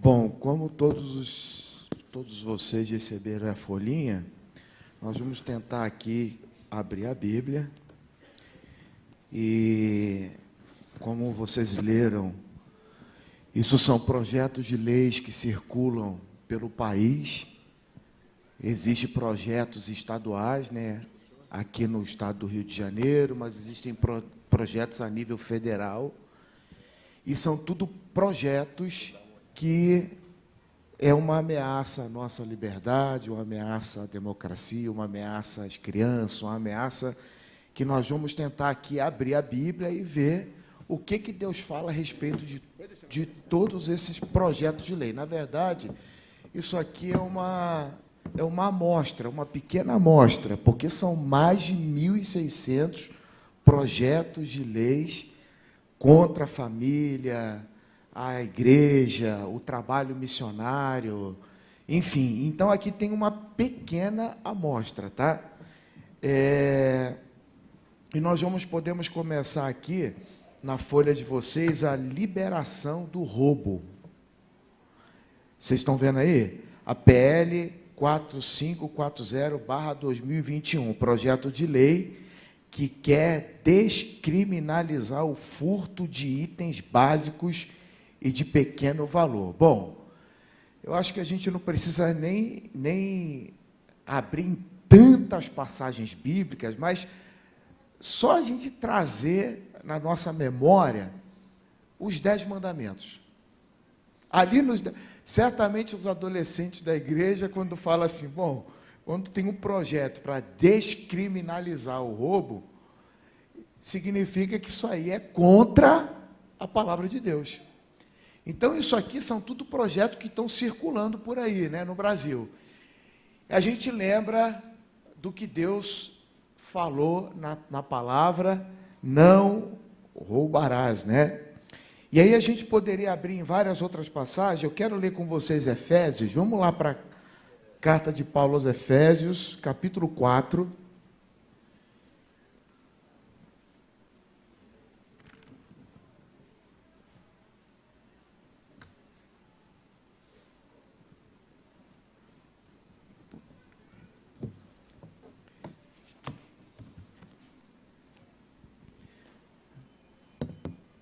Bom, como todos vocês receberam a folhinha, nós vamos tentar aqui abrir a Bíblia. E, como vocês leram, isso são projetos de leis que circulam pelo país. Existem projetos estaduais, né, aqui no estado do Rio de Janeiro, mas existem projetos a nível federal. E são tudo projetos que é uma ameaça à nossa liberdade, uma ameaça à democracia, uma ameaça às crianças, uma ameaça que nós vamos tentar aqui abrir a Bíblia e ver o que Deus fala a respeito de todos esses projetos de lei. Na verdade, isso aqui é uma amostra, uma pequena amostra, porque são mais de 1.600 projetos de leis contra a família, a igreja, o trabalho missionário, enfim. Então, aqui tem uma pequena amostra, tá? E nós podemos começar aqui, na folha de vocês, a liberação do roubo. Vocês estão vendo aí? A PL 4540/2021, projeto de lei que quer descriminalizar o furto de itens básicos e de pequeno valor. Bom, eu acho que a gente não precisa nem abrir em tantas passagens bíblicas, mas só a gente trazer na nossa memória os 10 mandamentos. Ali, certamente, os adolescentes da igreja, quando falam assim, bom, quando tem um projeto para descriminalizar o roubo, significa que isso aí é contra a palavra de Deus. Então, isso aqui são tudo projetos que estão circulando por aí, né, no Brasil. A gente lembra do que Deus falou na palavra, não roubarás, né? E aí a gente poderia abrir em várias outras passagens. Eu quero ler com vocês Efésios. Vamos lá para a carta de Paulo aos Efésios, capítulo 4.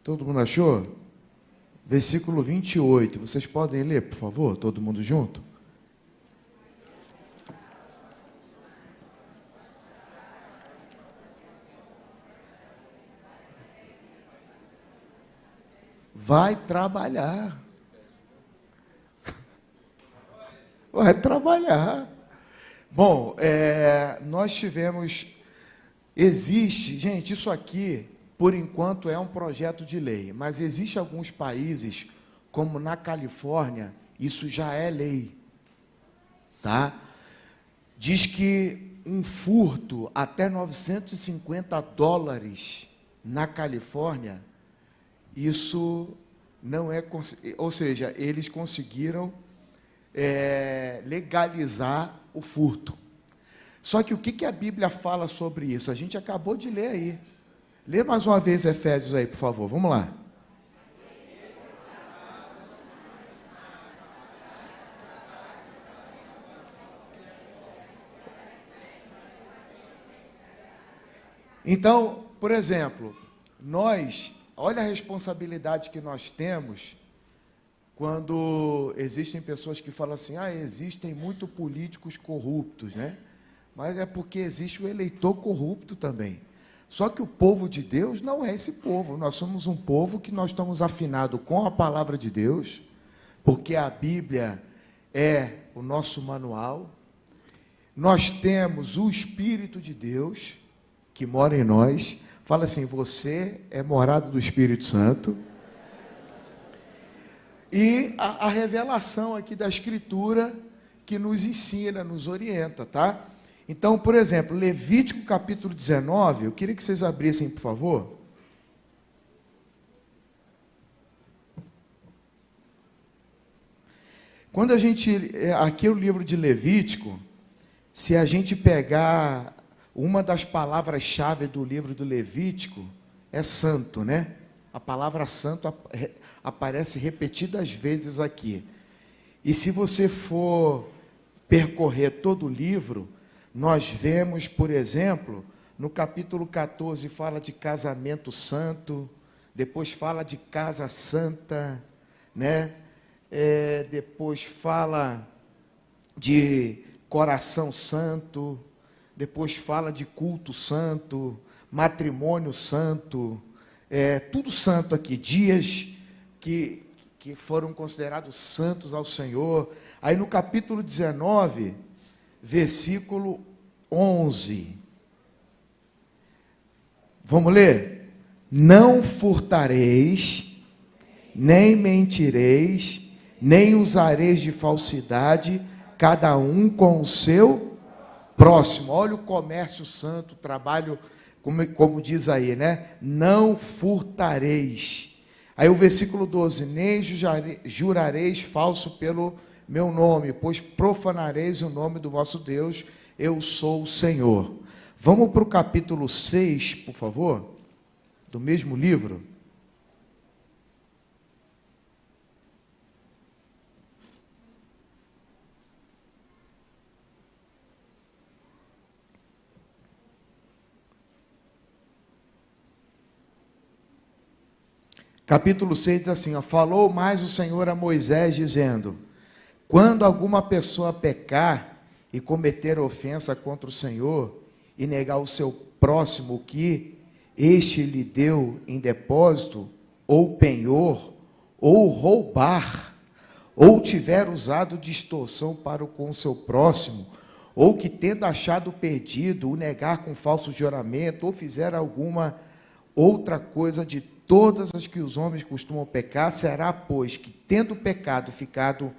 Todo mundo achou? Versículo 28. Vocês podem ler, por favor? Todo mundo junto? Vai trabalhar. Vai trabalhar. Bom, nós tivemos... Existe, gente, isso aqui... Por enquanto, é um projeto de lei, mas existem alguns países, como na Califórnia, isso já é lei. Tá? Diz que um furto até $950 na Califórnia, isso não é... Ou seja, eles conseguiram legalizar o furto. Só que o que a Bíblia fala sobre isso? A gente acabou de ler aí. Lê mais uma vez Efésios aí, por favor. Vamos lá. Então, por exemplo, olha a responsabilidade que nós temos quando existem pessoas que falam assim, existem muitos políticos corruptos, né? Mas é porque existe o eleitor corrupto também. Só que o povo de Deus não é esse povo. Nós somos um povo que nós estamos afinados com a palavra de Deus, porque a Bíblia é o nosso manual. Nós temos o Espírito de Deus, que mora em nós. Fala assim, você é morada do Espírito Santo. E a revelação aqui da Escritura que nos ensina, nos orienta, tá? Então, por exemplo, Levítico capítulo 19, eu queria que vocês abrissem, por favor. Quando a gente, aqui é o livro de Levítico, se a gente pegar uma das palavras-chave do livro do Levítico, é santo, né? A palavra santo aparece repetidas vezes aqui. E se você for percorrer todo o livro, nós vemos, por exemplo, no capítulo 14 fala de casamento santo, depois fala de casa santa, né? Depois fala de coração santo, depois fala de culto santo, matrimônio santo, tudo santo aqui, dias que foram considerados santos ao Senhor. Aí no capítulo 19, versículo 11, vamos ler? Não furtareis, nem mentireis, nem usareis de falsidade, cada um com o seu próximo. Olha o comércio santo, o trabalho, como diz aí, né? Não furtareis. Aí o versículo 12, nem jurareis falso pelo meu nome, pois profanareis o nome do vosso Deus, eu sou o Senhor. Vamos para o capítulo 6, por favor, do mesmo livro. Capítulo 6 diz assim, falou mais o Senhor a Moisés, dizendo, quando alguma pessoa pecar e cometer ofensa contra o Senhor, e negar o seu próximo o que este lhe deu em depósito, ou penhor, ou roubar, ou tiver usado de extorsão para com o seu próximo, ou que tendo achado perdido, o negar com falso juramento, ou fizer alguma outra coisa de todas as que os homens costumam pecar, será, pois, que tendo pecado ficado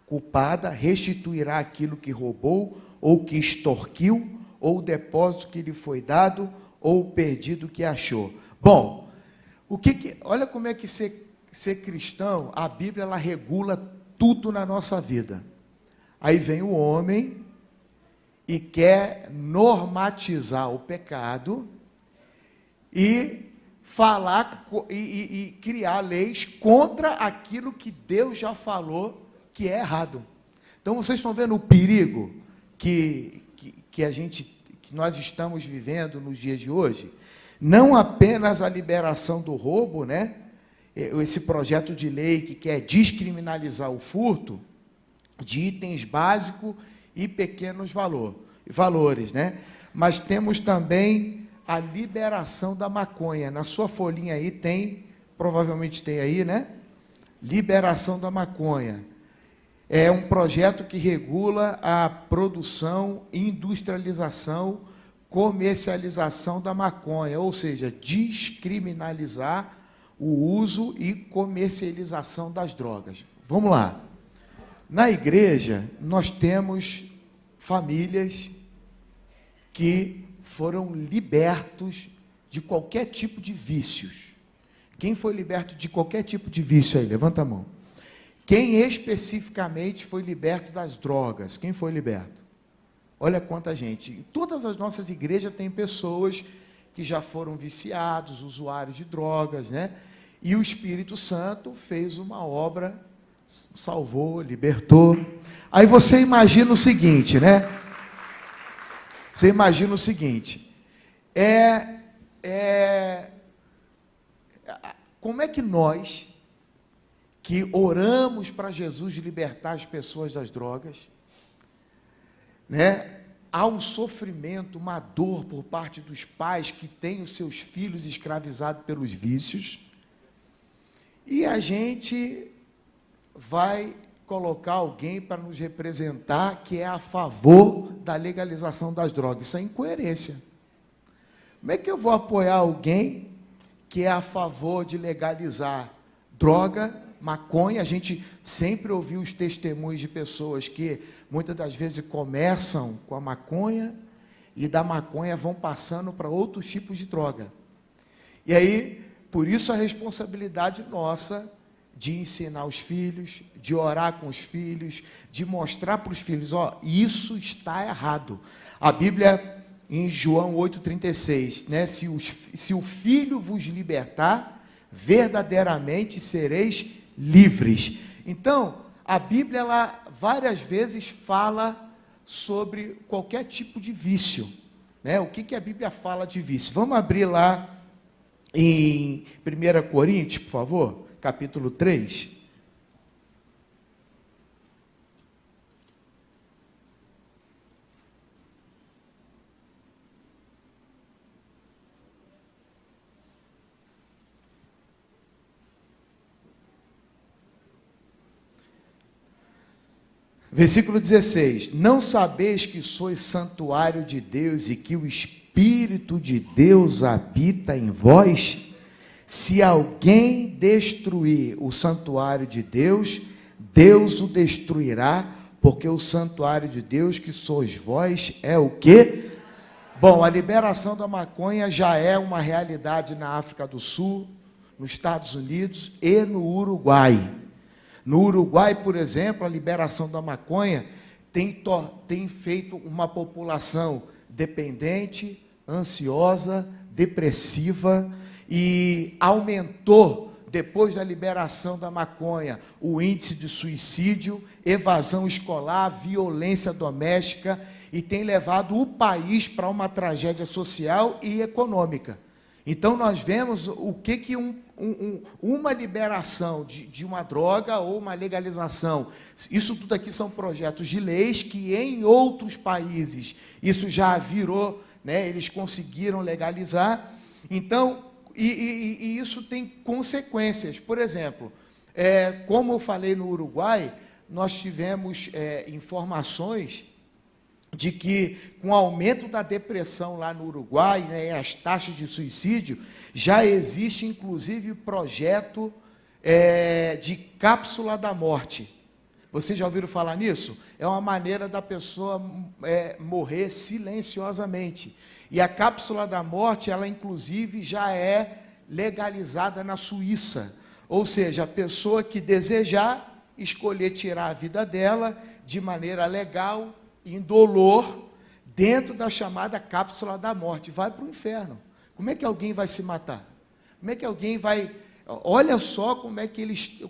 culpada, restituirá aquilo que roubou, ou que extorquiu, ou o depósito que lhe foi dado, ou o perdido que achou. Bom, olha como é que ser cristão, a Bíblia ela regula tudo na nossa vida. Aí vem o homem e quer normatizar o pecado e falar e criar leis contra aquilo que Deus já falou que é errado. Então vocês estão vendo o perigo que nós estamos vivendo nos dias de hoje? Não apenas a liberação do roubo, né? Esse projeto de lei que quer descriminalizar o furto de itens básicos e pequenos valores, né? Mas temos também a liberação da maconha. Na sua folhinha aí tem, provavelmente tem aí, né? Liberação da maconha. É um projeto que regula a produção, industrialização, comercialização da maconha, ou seja, descriminalizar o uso e comercialização das drogas. Vamos lá. Na igreja, nós temos famílias que foram libertos de qualquer tipo de vícios. Quem foi liberto de qualquer tipo de vício aí? Levanta a mão. Quem especificamente foi liberto das drogas? Quem foi liberto? Olha quanta gente. Em todas as nossas igrejas tem pessoas que já foram viciados, usuários de drogas, né? E o Espírito Santo fez uma obra, salvou, libertou. Aí você imagina o seguinte, né? Você imagina o seguinte, como é que nós, que oramos para Jesus libertar as pessoas das drogas, né? Há um sofrimento, uma dor por parte dos pais que têm os seus filhos escravizados pelos vícios, e a gente vai colocar alguém para nos representar que é a favor da legalização das drogas. Isso é incoerência. Como é que eu vou apoiar alguém que é a favor de legalizar droga, maconha? A gente sempre ouviu os testemunhos de pessoas que muitas das vezes começam com a maconha e da maconha vão passando para outros tipos de droga. E aí, por isso a responsabilidade nossa de ensinar os filhos, de orar com os filhos, de mostrar para os filhos, isso está errado. A Bíblia, em João 8,36, né, se o Filho vos libertar, verdadeiramente sereis livres. Então, a Bíblia, ela várias vezes fala sobre qualquer tipo de vício, né? O que que a Bíblia fala de vício? Vamos abrir lá em 1 Coríntios, por favor, capítulo 3. Versículo 16: não sabeis que sois santuário de Deus e que o Espírito de Deus habita em vós? Se alguém destruir o santuário de Deus, Deus o destruirá, porque o santuário de Deus, que sois vós, é o quê? Bom, a liberação da maconha já é uma realidade na África do Sul, nos Estados Unidos e no Uruguai. No Uruguai, por exemplo, a liberação da maconha tem feito uma população dependente, ansiosa, depressiva, e aumentou, depois da liberação da maconha, o índice de suicídio, evasão escolar, violência doméstica, e tem levado o país para uma tragédia social e econômica. Então, nós vemos o que uma liberação de uma droga ou uma legalização, isso tudo aqui são projetos de leis que em outros países isso já virou, né, eles conseguiram legalizar. Então, e isso tem consequências. Por exemplo, como eu falei no Uruguai, nós tivemos informações de que, com o aumento da depressão lá no Uruguai, né, as taxas de suicídio, já existe, inclusive, projeto de cápsula da morte. Vocês já ouviram falar nisso? É uma maneira da pessoa morrer silenciosamente. E a cápsula da morte, ela, inclusive, já é legalizada na Suíça. Ou seja, a pessoa que desejar escolher tirar a vida dela de maneira legal, indolor, dentro da chamada cápsula da morte, vai para o inferno. Como é que alguém vai se matar? Como é que alguém vai... Olha só como é que eles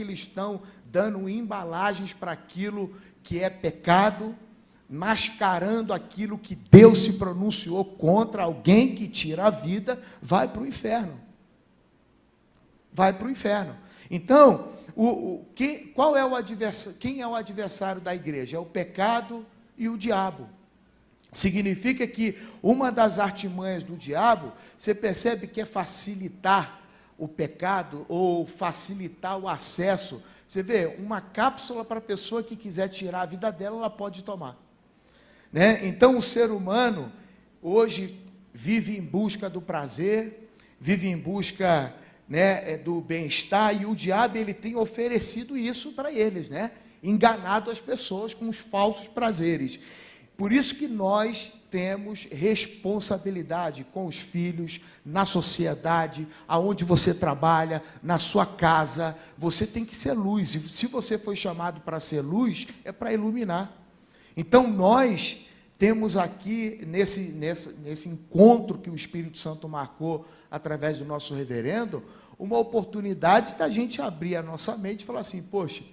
estão dando embalagens para aquilo que é pecado, mascarando aquilo que Deus se pronunciou contra. Alguém que tira a vida, vai para o inferno. Vai para o inferno. Então, qual é o adversário? Quem é o adversário da igreja? É o pecado e o diabo. Significa que uma das artimanhas do diabo, você percebe que é facilitar o pecado ou facilitar o acesso. Você vê, uma cápsula para a pessoa que quiser tirar a vida dela, ela pode tomar. Né? Então, o ser humano, hoje, vive em busca do prazer, vive em busca, né, do bem-estar, e o diabo, ele tem oferecido isso para eles, né? Enganado as pessoas com os falsos prazeres. Por isso que nós temos responsabilidade com os filhos, na sociedade, aonde você trabalha, na sua casa. Você tem que ser luz, e se você foi chamado para ser luz, é para iluminar. Então, nós temos aqui, nesse encontro que o Espírito Santo marcou através do nosso reverendo, uma oportunidade da gente abrir a nossa mente e falar assim, poxa,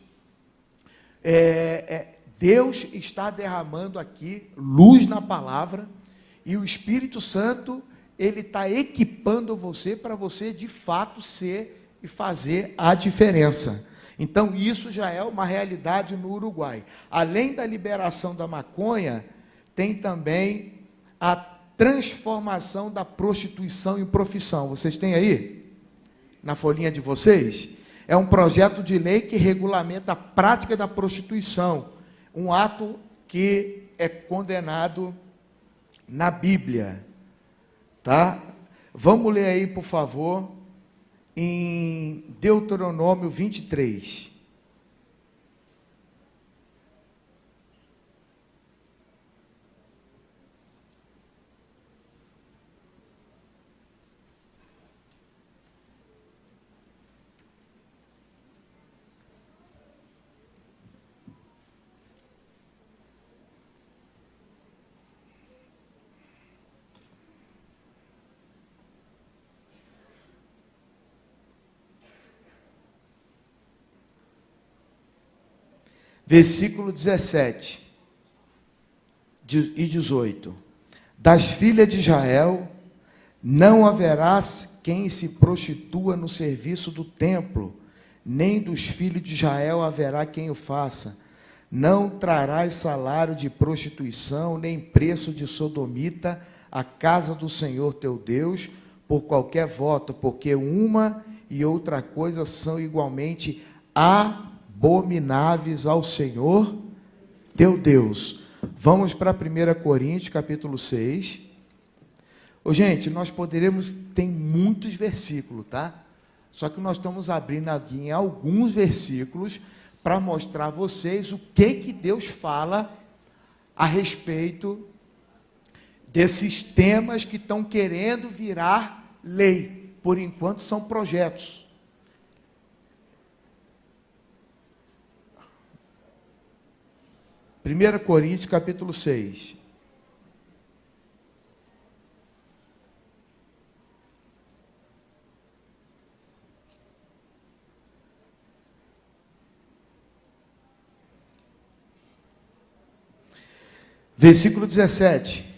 Deus está derramando aqui luz na palavra, e o Espírito Santo, ele está equipando você para você, de fato, ser e fazer a diferença. Então, isso já é uma realidade no Uruguai. Além da liberação da maconha, tem também a transformação da prostituição em profissão. Vocês têm aí? Na folhinha de vocês? É um projeto de lei que regulamenta a prática da prostituição, um ato que é condenado na Bíblia. Tá? Vamos ler aí, por favor, em Deuteronômio 23. Versículo 17 e 18. Das filhas de Israel não haverá quem se prostitua no serviço do templo, nem dos filhos de Israel haverá quem o faça. Não trarás salário de prostituição, nem preço de sodomita à casa do Senhor teu Deus, por qualquer voto, porque uma e outra coisa são igualmente abomináveis ao Senhor teu Deus. Vamos para 1 Coríntios, capítulo 6. Ô, gente, nós poderemos, tem muitos versículos, tá? Só que nós estamos abrindo aqui em alguns versículos para mostrar a vocês o que Deus fala a respeito desses temas que estão querendo virar lei. Por enquanto são projetos. Primeira Coríntios, capítulo 6. Versículo 17.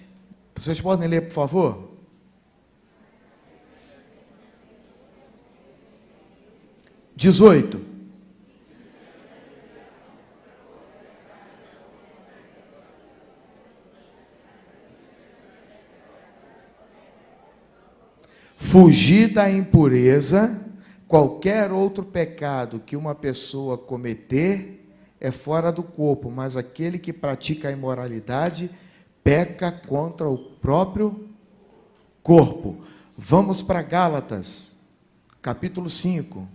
Vocês podem ler, por favor? (18) Fugir da impureza, qualquer outro pecado que uma pessoa cometer é fora do corpo, mas aquele que pratica a imoralidade peca contra o próprio corpo. Vamos para Gálatas, capítulo 5.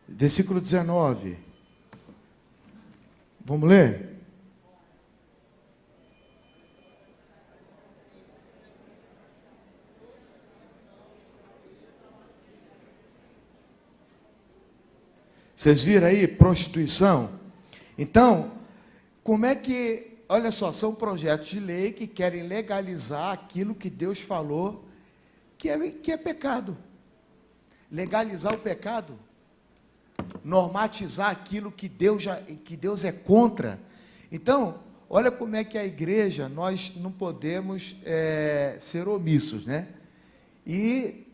Versículo 19. Vamos ler? Vocês viram aí? Prostituição. Então, como é que... Olha só, são projetos de lei que querem legalizar aquilo que Deus falou que é pecado. Legalizar o pecado. Normatizar aquilo que Deus é contra. Então, olha como é que a igreja, nós não podemos ser omissos, né? E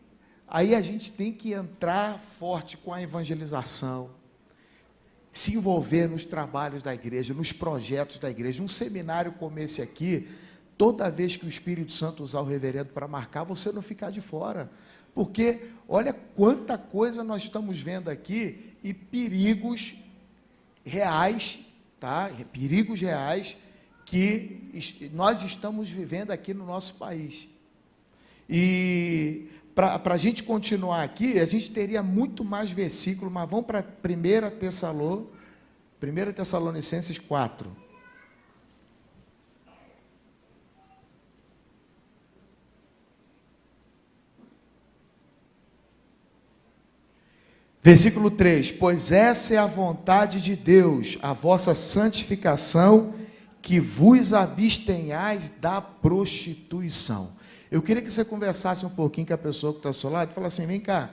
aí a gente tem que entrar forte com a evangelização, se envolver nos trabalhos da igreja, nos projetos da igreja. Um seminário como esse aqui, toda vez que o Espírito Santo usar o reverendo para marcar, você não ficar de fora. Porque olha quanta coisa nós estamos vendo aqui e perigos reais, tá? Perigos reais que nós estamos vivendo aqui no nosso país. E para a gente continuar aqui, a gente teria muito mais versículos, mas vamos para 1 Tessalonicenses 4. Versículo 3, pois essa é a vontade de Deus, a vossa santificação, que vos abstenhais da prostituição. Eu queria que você conversasse um pouquinho com a pessoa que está ao seu lado e falasse assim, vem cá,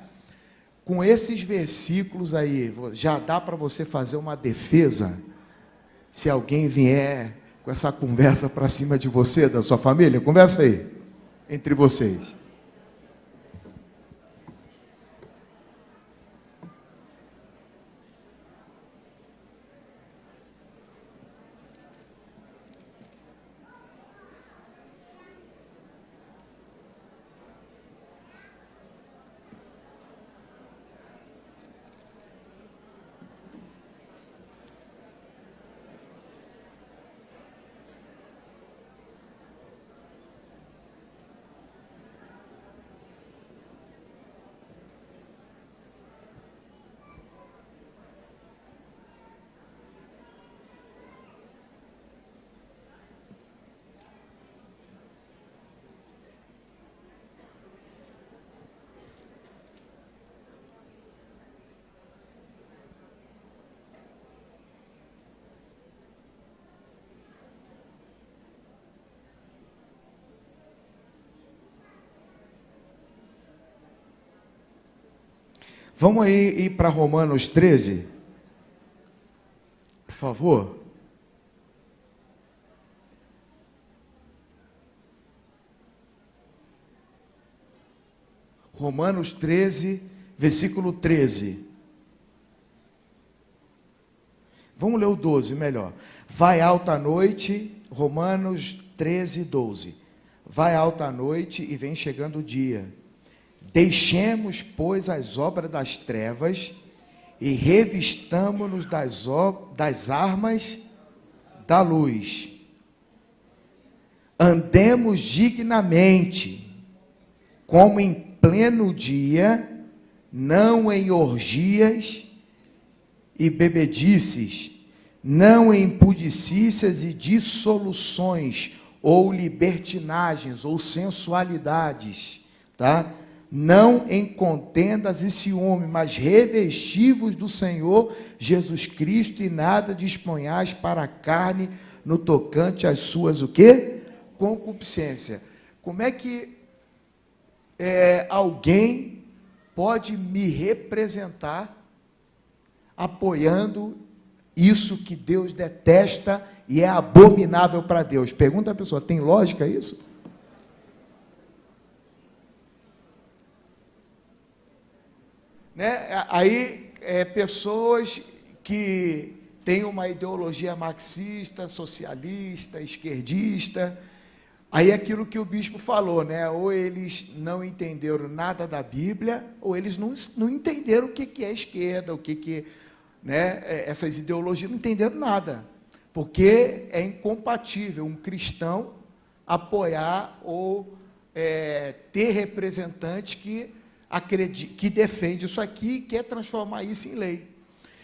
com esses versículos aí, já dá para você fazer uma defesa, se alguém vier com essa conversa para cima de você, da sua família? Conversa aí, entre vocês. Vamos aí ir para Romanos 13? Por favor. Romanos 13, versículo 13. Vamos ler o 12, melhor. Vai alta a noite, Romanos 13, 12. Vai alta a noite e vem chegando o dia. Deixemos, pois, as obras das trevas e revistamo-nos das armas da luz. Andemos dignamente, como em pleno dia, não em orgias e bebedices, não em impudicícias e dissoluções, ou libertinagens, ou sensualidades, tá? Não em contendas e ciúme, mas revestivos do Senhor Jesus Cristo, e nada disponhais para a carne no tocante às suas, o quê? Concupiscência. Como é que alguém pode me representar apoiando isso que Deus detesta e é abominável para Deus? Pergunta a pessoa, tem lógica isso? Né? Aí, pessoas que têm uma ideologia marxista, socialista, esquerdista, aí é aquilo que o bispo falou, né? Ou eles não entenderam nada da Bíblia, ou eles não entenderam o que é esquerda, né? Essas ideologias não entenderam nada, porque é incompatível um cristão apoiar ou ter representantes que defende isso aqui e quer transformar isso em lei.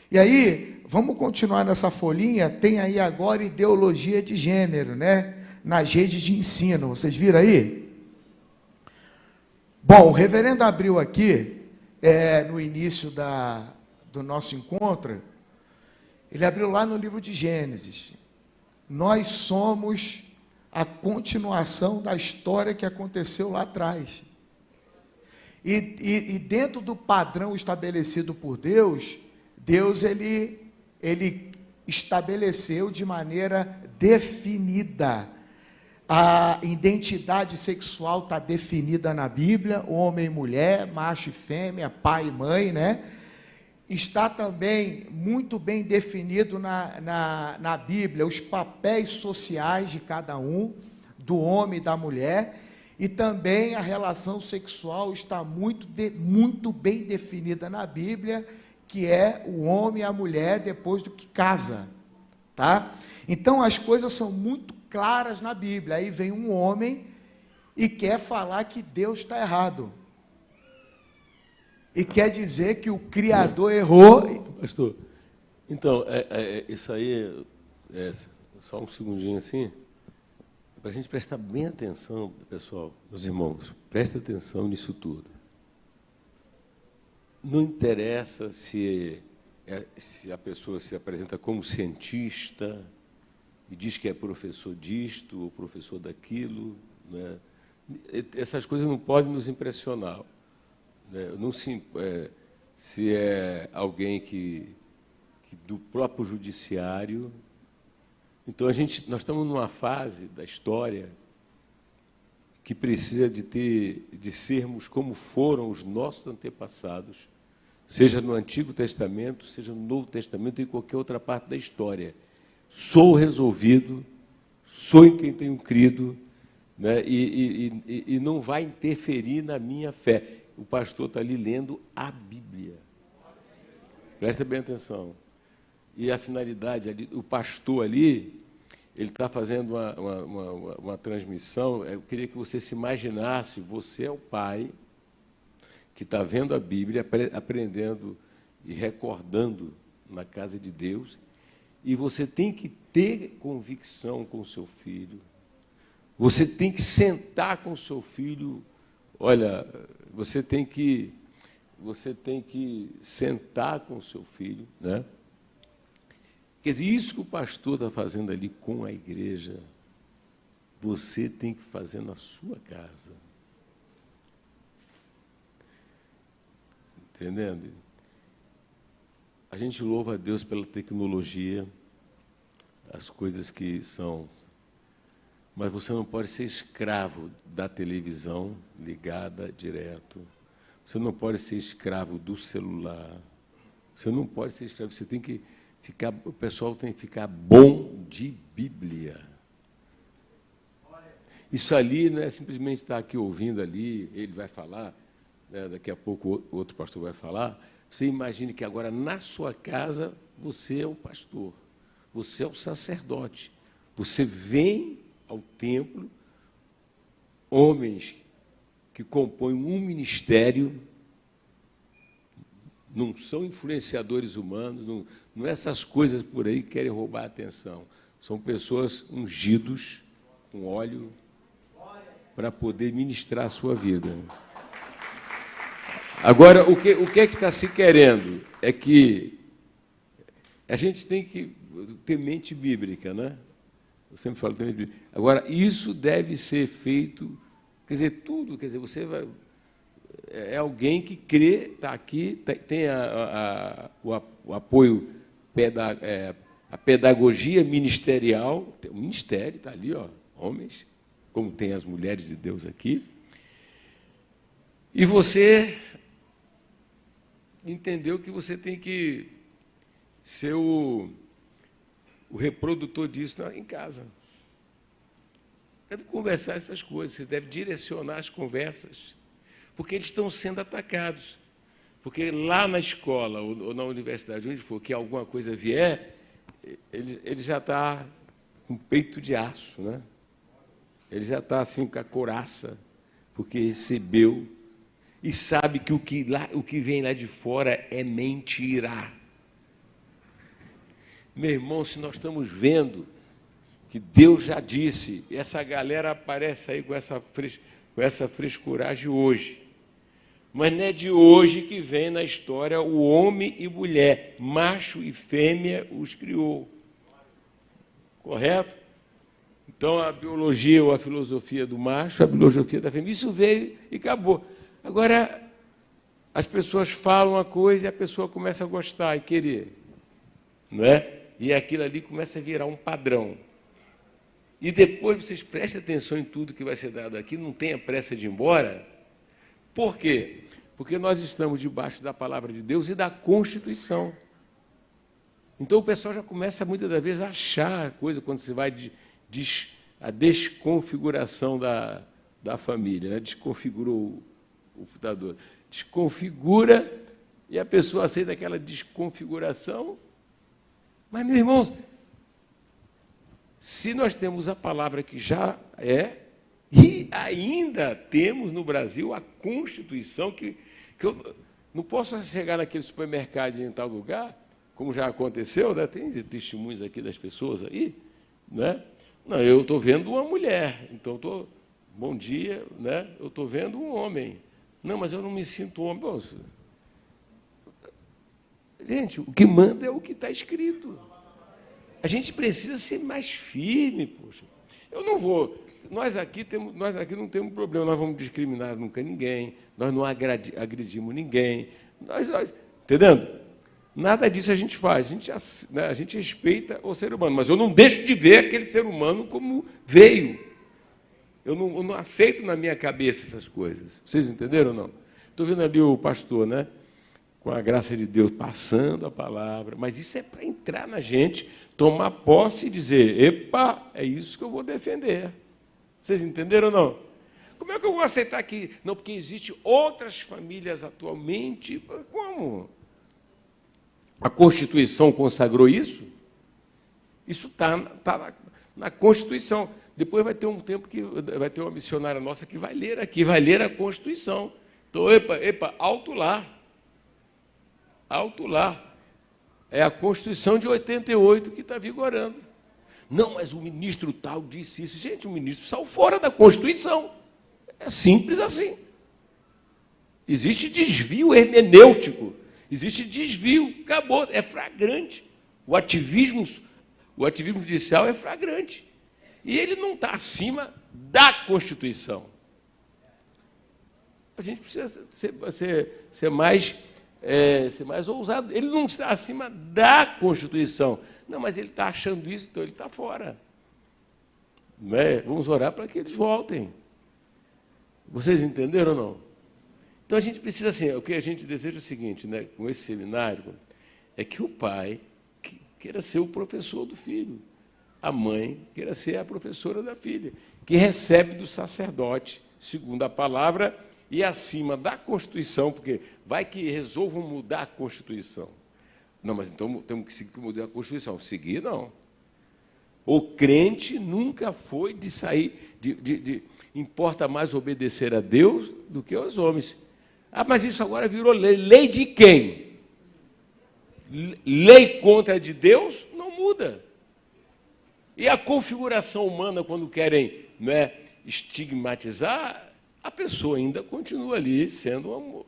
E aí, vamos continuar nessa folhinha, tem aí agora ideologia de gênero, né? Nas redes de ensino, vocês viram aí? Bom, o reverendo abriu aqui, no início do nosso encontro, ele abriu lá no livro de Gênesis. Nós somos a continuação da história que aconteceu lá atrás. E dentro do padrão estabelecido por Deus, ele estabeleceu de maneira definida. A identidade sexual está definida na Bíblia, homem e mulher, macho e fêmea, pai e mãe, né? Está também muito bem definido na Bíblia os papéis sociais de cada um, do homem e da mulher, e também a relação sexual está muito bem definida na Bíblia, que é o homem e a mulher depois do que casa, tá? Então as coisas são muito claras na Bíblia. Aí vem um homem e quer falar que Deus está errado, e quer dizer que o Criador errou. Pastor, então, isso aí, só um segundinho assim, para a gente prestar bem atenção, pessoal, meus irmãos, presta atenção nisso tudo. Não interessa se a pessoa se apresenta como cientista e diz que é professor disto ou professor daquilo, né? Essas coisas não podem nos impressionar. Né? Não se é alguém que do próprio judiciário. Então nós estamos numa fase da história que precisa de sermos como foram os nossos antepassados, seja no Antigo Testamento, seja no Novo Testamento, ou em qualquer outra parte da história. Sou resolvido, sou em quem tenho crido, né? E não vai interferir na minha fé. O pastor está ali lendo a Bíblia. Presta bem atenção. E a finalidade ali, o pastor ali, ele está fazendo uma transmissão. Eu queria que você se imaginasse, você é o pai que está vendo a Bíblia, aprendendo e recordando na casa de Deus, e você tem que ter convicção com o seu filho, você tem que sentar com o seu filho, olha, você tem que sentar com o seu filho, né? Quer dizer, isso que o pastor está fazendo ali com a igreja, você tem que fazer na sua casa. Entendendo? A gente louva a Deus pela tecnologia, as coisas que são... Mas você não pode ser escravo da televisão ligada direto. Você não pode ser escravo do celular. Você não pode ser escravo. Você tem que ficar... O pessoal tem que ficar bom de Bíblia. Isso ali não é simplesmente estar aqui ouvindo ali, ele vai falar, né, daqui a pouco o outro pastor vai falar. Você imagine que agora, na sua casa, você é o pastor, você é o sacerdote. Você vem ao templo, homens que compõem um ministério, não são influenciadores humanos, não é essas coisas por aí que querem roubar a atenção. São pessoas ungidos com óleo para poder ministrar a sua vida. Agora, o que é que está se querendo? É que a gente tem que ter mente bíblica, né? Eu sempre falo mente bíblica. Agora, isso deve ser feito, quer dizer, tudo, quer dizer, você vai... É alguém que crê, está aqui, tem o apoio, a pedagogia ministerial, o ministério está ali, ó, homens, como tem as mulheres de Deus aqui, e você entendeu que você tem que ser o reprodutor disso em casa. Deve conversar essas coisas, você deve direcionar as conversas, porque eles estão sendo atacados. Porque lá na escola ou na universidade, onde for, que alguma coisa vier, ele já está com peito de aço, né? Ele já está assim com a couraça, porque recebeu e sabe que o que vem lá de fora é mentira. Meu irmão, se nós estamos vendo que Deus já disse, e essa galera aparece aí com essa frescuragem hoje, mas não é de hoje que vem na história o homem e mulher, macho e fêmea os criou. Correto? Então, a biologia ou a filosofia do macho, a filosofia da fêmea, isso veio e acabou. Agora, as pessoas falam uma coisa e a pessoa começa a gostar e querer, não é? E aquilo ali começa a virar um padrão. E depois vocês prestem atenção em tudo que vai ser dado aqui, não tenha pressa de ir embora. Por quê? Porque nós estamos debaixo da palavra de Deus e da Constituição. Então o pessoal já começa muitas das vezes a achar a coisa quando você vai a desconfiguração da família, né? Desconfigurou o computador. Desconfigura e a pessoa aceita aquela desconfiguração. Mas, meus irmãos, se nós temos a palavra que já é, e ainda temos no Brasil a Constituição, que eu não posso chegar naquele supermercado em tal lugar, como já aconteceu, né? Tem testemunhos aqui das pessoas aí, né? Não, eu estou vendo uma mulher, então bom dia, né? Eu estou vendo um homem. Não, mas eu não me sinto homem. Bom, gente, o que manda é o que está escrito. A gente precisa ser mais firme, poxa. Eu não vou... Nós aqui não temos problema, nós vamos discriminar nunca ninguém, nós não agredimos ninguém, entendendo? Nada disso a gente faz, a gente respeita o ser humano, mas eu não deixo de ver aquele ser humano como veio. Eu não aceito na minha cabeça essas coisas. Vocês entenderam ou não? Estou vendo ali o pastor, né? Com a graça de Deus, passando a palavra, mas isso é para entrar na gente, tomar posse e dizer, epa, é isso que eu vou defender. Vocês entenderam ou não? Como é que eu vou aceitar que... Não, porque existem outras famílias atualmente. Como? A Constituição consagrou isso? Isso está na Constituição. Depois vai ter um tempo que vai ter uma missionária nossa que vai ler aqui, vai ler a Constituição. Então, epa, alto lá. Alto lá. É a Constituição de 88 que está vigorando. Não, mas o ministro tal disse isso. Gente, o ministro saiu fora da Constituição. É simples assim. Existe desvio hermenêutico. Existe desvio. Acabou. É flagrante. O ativismo judicial é flagrante. E ele não está acima da Constituição. A gente precisa ser mais ser mais ousado. Ele não está acima da Constituição. Não, mas ele está achando isso, então ele está fora. Não é? Vamos orar para que eles voltem. Vocês entenderam ou não? Então a gente precisa, assim, o que a gente deseja é o seguinte, né, com esse seminário, é que o pai queira ser o professor do filho, a mãe queira ser a professora da filha, que recebe do sacerdote, segundo a palavra, e acima da Constituição, porque vai que resolvam mudar a Constituição. Não, mas então temos que seguir mudar a Constituição. Seguir, não. O crente nunca foi de sair, importa mais obedecer a Deus do que aos homens. Ah, mas isso agora virou lei. Lei de quem? Lei contra a de Deus não muda. E a configuração humana, quando querem, né, estigmatizar, a pessoa ainda continua ali sendo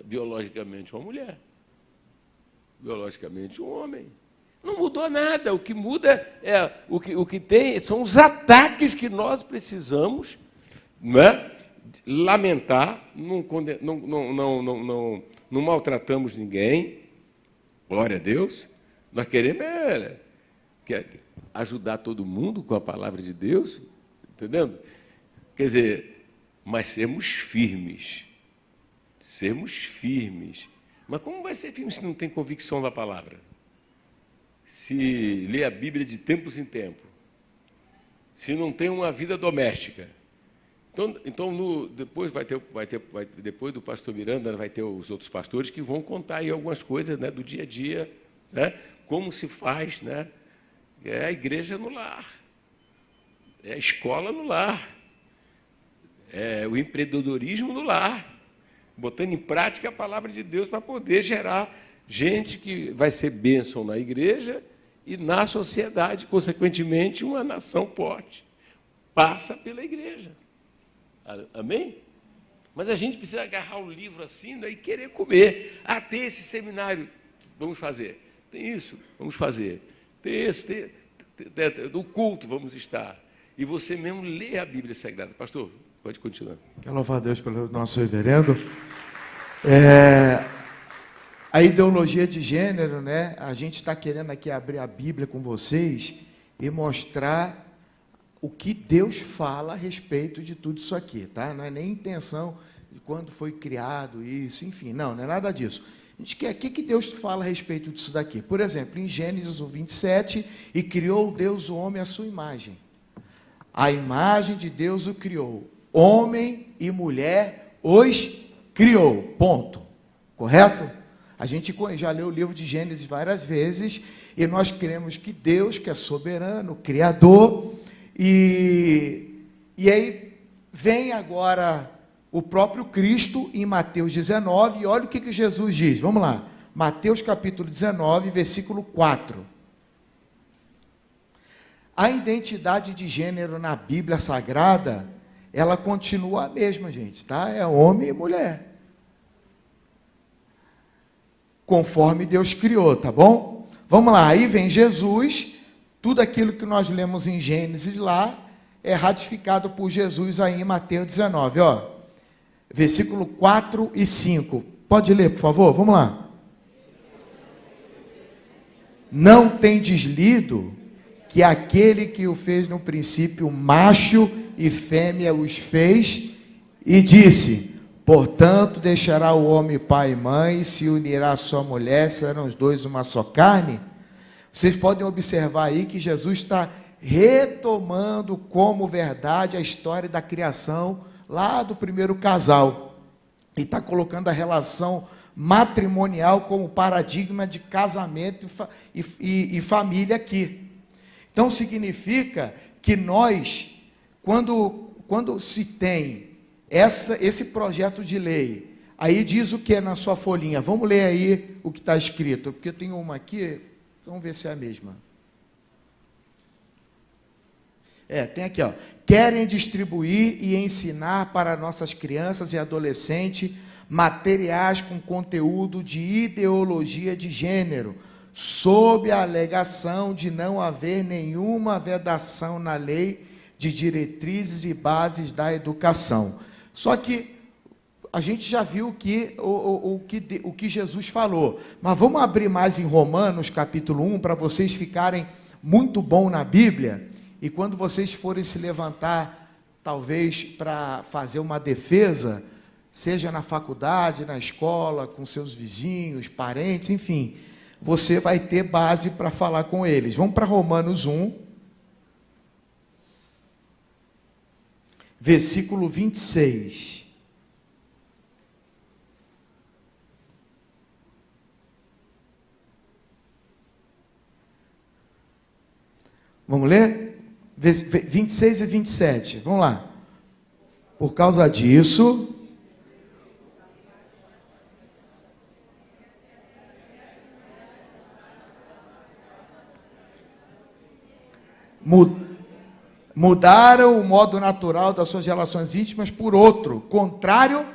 biologicamente uma mulher, biologicamente um homem. Não mudou nada. O que muda é o que tem são os ataques que nós precisamos, né, lamentar. Não maltratamos ninguém. Glória a Deus. Nós queremos ajudar todo mundo com a palavra de Deus, entendendo? Quer dizer, mas sermos firmes. Sermos firmes. Mas como vai ser firme se não tem convicção da palavra? Se lê a Bíblia de tempos em tempo, se não tem uma vida doméstica. Então depois depois do pastor Miranda, vai ter os outros pastores que vão contar aí algumas coisas, né, do dia a dia, né, como se faz, né, é a igreja no lar, é a escola no lar, é o empreendedorismo no lar, botando em prática a palavra de Deus para poder gerar gente que vai ser bênção na igreja e na sociedade, consequentemente, uma nação forte. Passa pela igreja. Amém? Mas a gente precisa agarrar o livro assim, né, e querer comer. Ah, tem esse seminário, vamos fazer. Tem isso, vamos fazer. Tem isso, do culto, vamos estar. E você mesmo lê a Bíblia Sagrada. Pastor, pode continuar. Quero louvar a Deus pelo nosso reverendo. A ideologia de gênero, né? A gente está querendo aqui abrir a Bíblia com vocês e mostrar o que Deus fala a respeito de tudo isso aqui, tá? Não é nem intenção de quando foi criado isso, enfim, não é nada disso. A gente quer, o que Deus fala a respeito disso daqui? Por exemplo, em Gênesis 1:27, e criou Deus o homem à sua imagem. A imagem de Deus o criou. Homem e mulher os criou. Ponto. Correto? A gente já leu o livro de Gênesis várias vezes e nós cremos que Deus, que é soberano, criador, e aí vem agora o próprio Cristo em Mateus 19, e olha o que Jesus diz. Vamos lá. Mateus capítulo 19, versículo 4. A identidade de gênero na Bíblia Sagrada, ela continua a mesma, gente, tá? É homem e mulher. Conforme Deus criou, tá bom? Vamos lá, aí vem Jesus, tudo aquilo que nós lemos em Gênesis lá, é ratificado por Jesus aí em Mateus 19, ó. Versículo 4 e 5. Pode ler, por favor? Vamos lá. Não tendes lido que aquele que o fez no princípio, macho e fêmea os fez, e disse: portanto, deixará o homem pai e mãe, e se unirá à sua mulher, serão os dois uma só carne. Vocês podem observar aí que Jesus está retomando como verdade a história da criação lá do primeiro casal, e está colocando a relação matrimonial como paradigma de casamento e família aqui. Então significa que nós, quando se tem esse projeto de lei, aí diz o que é na sua folhinha. Vamos ler aí o que está escrito, porque eu tenho uma aqui, vamos ver se é a mesma. Tem aqui, ó. Querem distribuir e ensinar para nossas crianças e adolescentes materiais com conteúdo de ideologia de gênero, sob a alegação de não haver nenhuma vedação na lei de diretrizes e bases da educação. Só que a gente já viu o que Jesus falou, mas vamos abrir mais em Romanos, capítulo 1, para vocês ficarem muito bom na Bíblia, e quando vocês forem se levantar, talvez para fazer uma defesa, seja na faculdade, na escola, com seus vizinhos, parentes, enfim, você vai ter base para falar com eles. Vamos para Romanos 1, versículo 26. Vamos ler? 26 e 27. Vamos lá. Por causa disso, mudaram o modo natural das suas relações íntimas por outro, contrário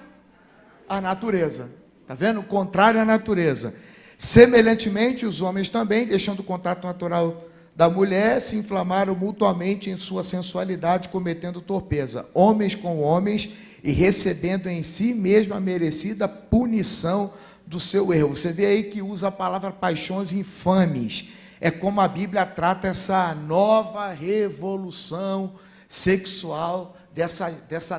à natureza. Está vendo? Contrário à natureza. Semelhantemente, os homens também, deixando o contato natural da mulher, se inflamaram mutuamente em sua sensualidade, cometendo torpeza, homens com homens, e recebendo em si mesmo a merecida punição do seu erro. Você vê aí que usa a palavra paixões infames. É como a Bíblia trata essa nova revolução sexual dessa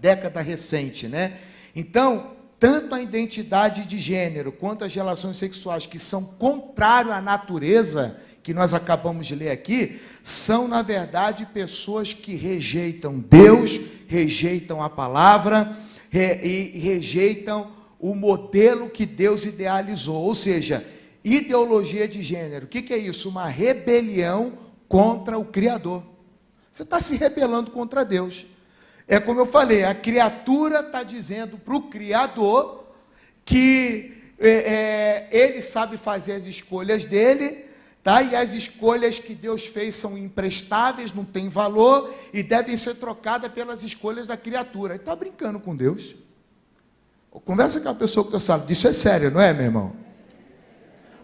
década recente, né? Então, tanto a identidade de gênero quanto as relações sexuais que são contrárias à natureza, que nós acabamos de ler aqui, são, na verdade, pessoas que rejeitam Deus, rejeitam a palavra e rejeitam o modelo que Deus idealizou, ou seja, ideologia de gênero. O que é isso? Uma rebelião contra o Criador. Você está se rebelando contra Deus. É como eu falei, a criatura está dizendo para o Criador que ele sabe fazer as escolhas dele, tá? E as escolhas que Deus fez são imprestáveis, não têm valor e devem ser trocadas pelas escolhas da criatura. Ele está brincando com Deus. Conversa com a pessoa que está falando. Isso é sério, não é, meu irmão?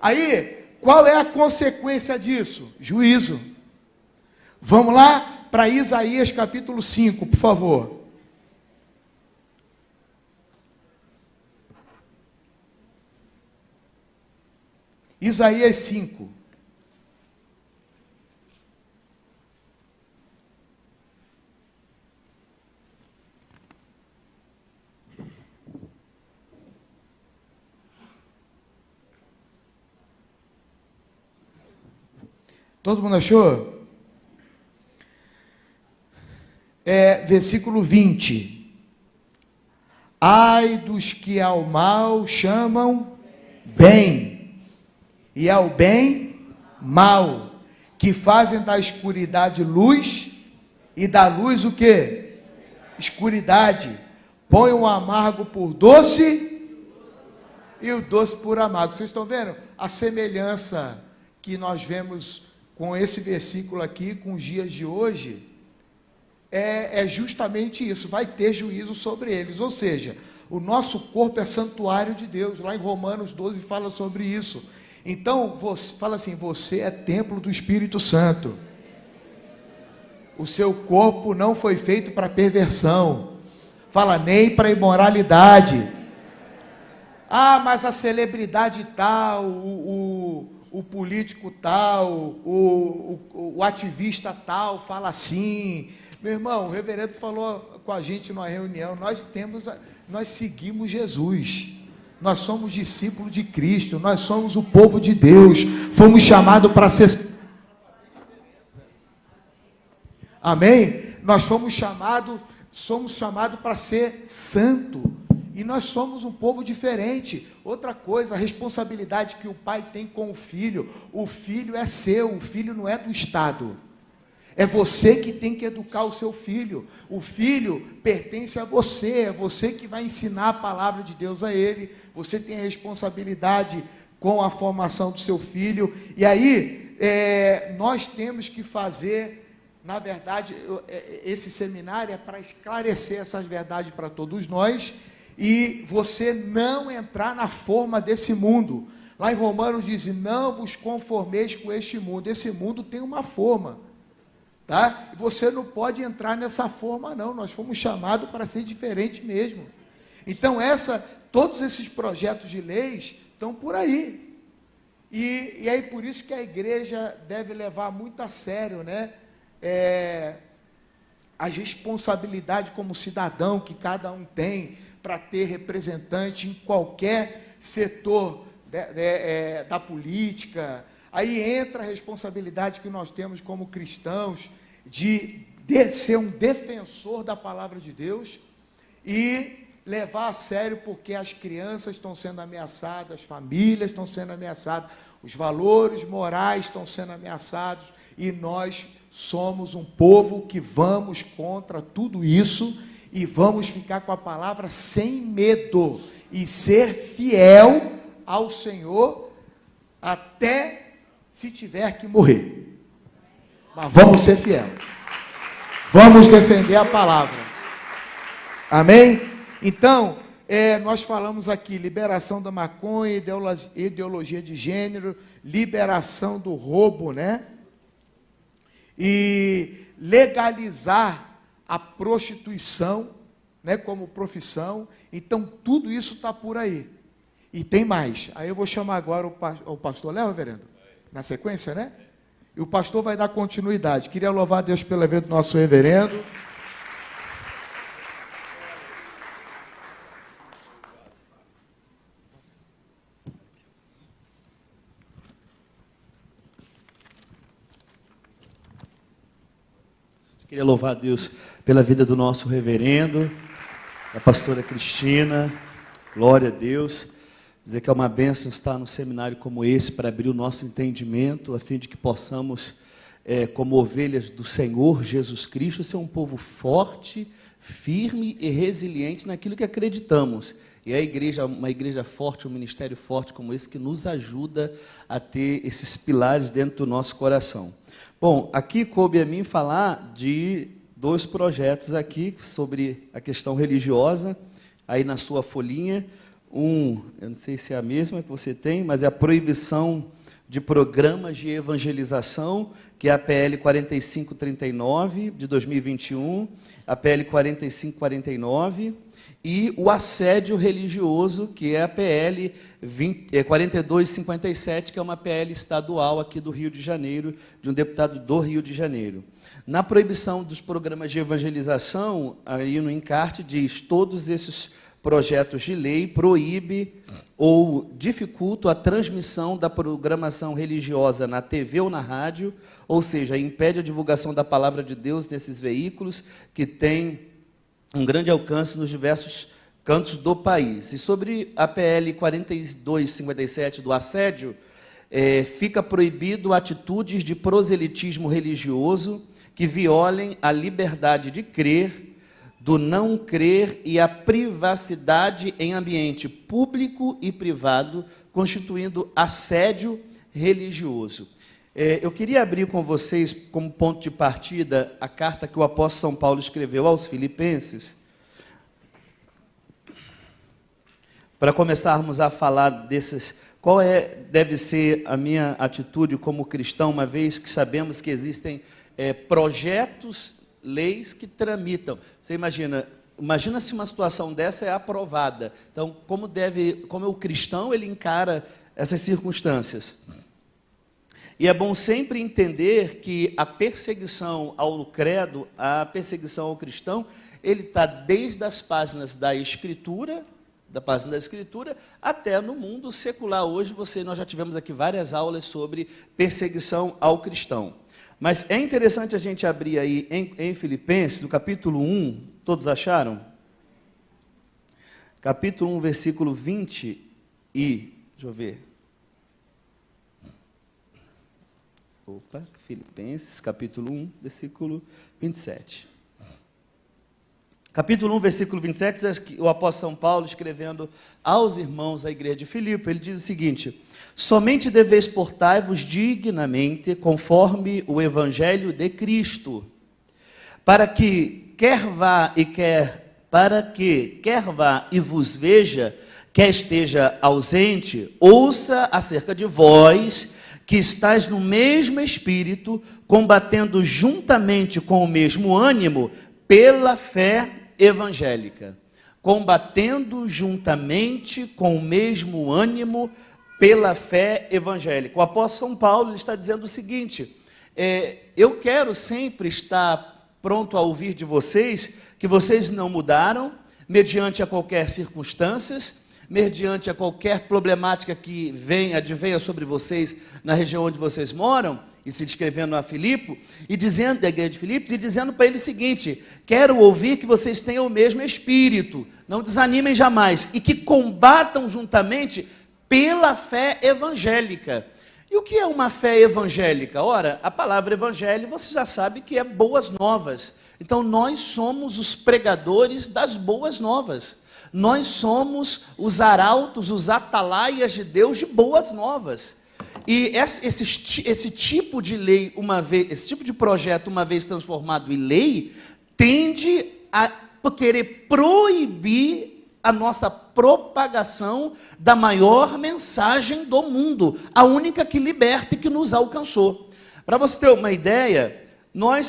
Aí, qual é a consequência disso? Juízo. Vamos lá para Isaías capítulo 5, por favor. Isaías 5. Todo mundo achou? Versículo 20. Ai dos que ao mal chamam bem, e ao bem mal, que fazem da escuridade luz, e da luz o quê? Escuridade. Põe o amargo por doce, e o doce por amargo. Vocês estão vendo a semelhança que nós vemos com esse versículo aqui, com os dias de hoje? É justamente isso, vai ter juízo sobre eles, ou seja, o nosso corpo é santuário de Deus, lá em Romanos 12 fala sobre isso. Então, fala assim, você é templo do Espírito Santo, o seu corpo não foi feito para perversão, fala, nem para imoralidade. Ah, mas a celebridade tal, o político tal, o ativista tal, fala assim. Meu irmão, o reverendo falou com a gente numa reunião, nós seguimos Jesus, nós somos discípulos de Cristo, nós somos o povo de Deus, fomos chamados para ser... Amém? Nós somos chamados para ser santo, e nós somos um povo diferente. Outra coisa, a responsabilidade que o pai tem com o filho é seu, o filho não é do Estado. É você que tem que educar o seu filho. O filho pertence a você, é você que vai ensinar a palavra de Deus a ele. Você tem a responsabilidade com a formação do seu filho. E aí, nós temos que fazer, na verdade, esse seminário é para esclarecer essas verdades para todos nós, e você não entrar na forma desse mundo. Lá em Romanos diz, não vos conformeis com este mundo. Esse mundo tem uma forma, tá? E você não pode entrar nessa forma não, nós fomos chamados para ser diferente mesmo. Então, todos esses projetos de leis estão por aí. E aí, por isso que a igreja deve levar muito a sério, né? As responsabilidades como cidadão que cada um tem para ter representante em qualquer setor da política. Aí entra a responsabilidade que nós temos como cristãos de ser um defensor da palavra de Deus e levar a sério, porque as crianças estão sendo ameaçadas, as famílias estão sendo ameaçadas, os valores morais estão sendo ameaçados, e nós somos um povo que vamos contra tudo isso e vamos ficar com a palavra sem medo e ser fiel ao Senhor até se tiver que morrer. Mas vamos ser fiel. Vamos defender a palavra. Amém? Então, nós falamos aqui, liberação da maconha, ideologia de gênero, liberação do roubo, né? E legalizar a prostituição, né, como profissão. Então, tudo isso está por aí. E tem mais. Aí eu vou chamar agora o pastor Léo, reverendo, na sequência, né? E o pastor vai dar continuidade. Queria louvar a Deus pelo evento do nosso reverendo. Queria louvar a Deus pela vida do nosso reverendo, da pastora Cristina. Glória a Deus. Dizer que é uma bênção estar num seminário como esse para abrir o nosso entendimento, a fim de que possamos, como ovelhas do Senhor Jesus Cristo, ser um povo forte, firme e resiliente naquilo que acreditamos. E a igreja, uma igreja forte, um ministério forte como esse, que nos ajuda a ter esses pilares dentro do nosso coração. Bom, aqui coube a mim falar de 2 projetos aqui sobre a questão religiosa, aí na sua folhinha. Eu não sei se é a mesma que você tem, mas é a proibição de programas de evangelização, que é a PL 4539 de 2021, a PL 4549, e o assédio religioso, que é a PL 4257, que é uma PL estadual aqui do Rio de Janeiro, de um deputado do Rio de Janeiro. Na proibição dos programas de evangelização, aí no encarte diz: todos esses projetos de lei proíbe ou dificulta a transmissão da programação religiosa na TV ou na rádio, ou seja, impede a divulgação da palavra de Deus nesses veículos que têm um grande alcance nos diversos cantos do país. E sobre a PL 4257 do assédio, fica proibido atitudes de proselitismo religioso que violem a liberdade de crer, do não crer e a privacidade em ambiente público e privado, constituindo assédio religioso. Eu queria abrir com vocês, como ponto de partida, a carta que o apóstolo São Paulo escreveu aos Filipenses, para começarmos a falar desses, deve ser a minha atitude como cristão, uma vez que sabemos que existem projetos, leis que tramitam. Você imagina se uma situação dessa é aprovada. Então, como o cristão, ele encara essas circunstâncias? E é bom sempre entender que a perseguição ao credo, a perseguição ao cristão, ele está desde as páginas da Escritura, até no mundo secular. Hoje, nós já tivemos aqui várias aulas sobre perseguição ao cristão. Mas é interessante a gente abrir aí em Filipenses, no capítulo 1, todos acharam? Capítulo 1, versículo 20 deixa eu ver. Filipenses, capítulo 1, versículo 27. Capítulo 1, versículo 27, o apóstolo São Paulo, escrevendo aos irmãos da igreja de Filipe, ele diz o seguinte: somente deveis portar-vos dignamente, conforme o evangelho de Cristo, para que quer vá e vos veja, quer esteja ausente, ouça acerca de vós, que estáis no mesmo espírito, combatendo juntamente com o mesmo ânimo, pela fé evangélica. combatendo juntamente com o mesmo ânimo pela fé evangélica. O apóstolo São Paulo ele está dizendo o seguinte, eu quero sempre estar pronto a ouvir de vocês que vocês não mudaram, mediante a qualquer circunstâncias, mediante a qualquer problemática que advenha sobre vocês na região onde vocês moram, e se descrevendo a Filipe, e dizendo da igreja de Filipos, e dizendo para ele o seguinte, quero ouvir que vocês tenham o mesmo espírito, não desanimem jamais, e que combatam juntamente pela fé evangélica. E o que é uma fé evangélica? Ora, a palavra evangelho, você já sabe que é boas novas. Então, nós somos os pregadores das boas novas. Nós somos os arautos, os atalaias de Deus de boas novas. E esse tipo de lei, esse tipo de projeto, uma vez transformado em lei, tende a querer proibir a nossa propagação da maior mensagem do mundo, a única que liberta e que nos alcançou. Para você ter uma ideia,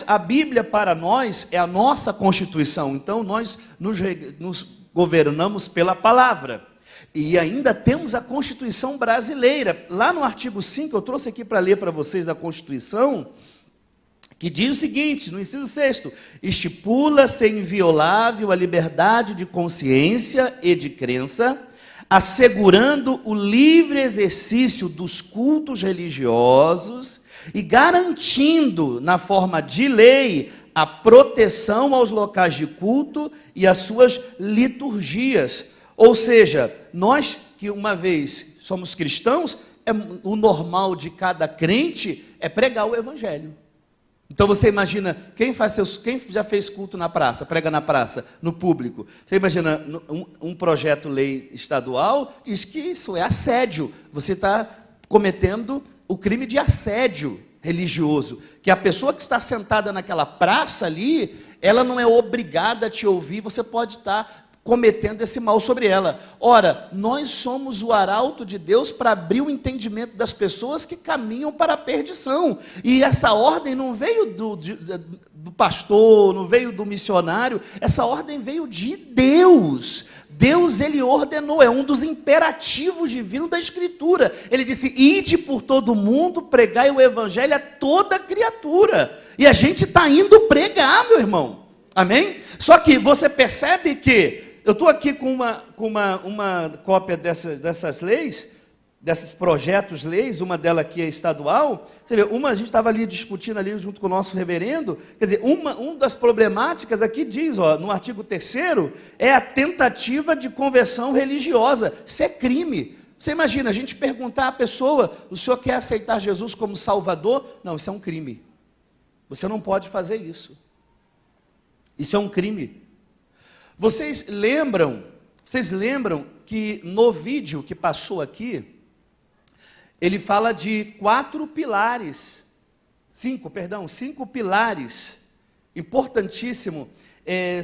a Bíblia para nós é a nossa Constituição, então nós nos governamos pela palavra. E ainda temos a Constituição brasileira. Lá no artigo 5, eu trouxe aqui para ler para vocês da Constituição, que diz o seguinte, no inciso 6º, estipula-se inviolável a liberdade de consciência e de crença, assegurando o livre exercício dos cultos religiosos e garantindo, na forma de lei, a proteção aos locais de culto e às suas liturgias. Ou seja, nós que uma vez somos cristãos, o normal de cada crente é pregar o evangelho. Então você imagina, quem já fez culto na praça, prega na praça, no público? Você imagina um projeto-lei estadual, diz que isso é assédio. Você está cometendo o crime de assédio religioso, que a pessoa que está sentada naquela praça ali, ela não é obrigada a te ouvir, você pode estar cometendo esse mal sobre ela. Ora, nós somos o arauto de Deus para abrir o entendimento das pessoas que caminham para a perdição. E essa ordem não veio do pastor, não veio do missionário, essa ordem veio de Deus. Deus, ele ordenou, é um dos imperativos divinos da Escritura. Ele disse, ide por todo mundo, pregai o evangelho a toda criatura. E a gente está indo pregar, meu irmão. Amém? Só que você percebe que eu estou aqui com uma cópia dessas leis, desses projetos leis, uma delas aqui é estadual. Você vê, a gente estava ali discutindo ali junto com o nosso reverendo, quer dizer, uma das problemáticas aqui diz, no artigo 3º, é a tentativa de conversão religiosa. Isso é crime. Você imagina, a gente perguntar à pessoa, o senhor quer aceitar Jesus como Salvador? Não, isso é um crime. Você não pode fazer isso. Isso é um crime. Vocês lembram que no vídeo que passou aqui, ele fala de 5 pilares, importantíssimo,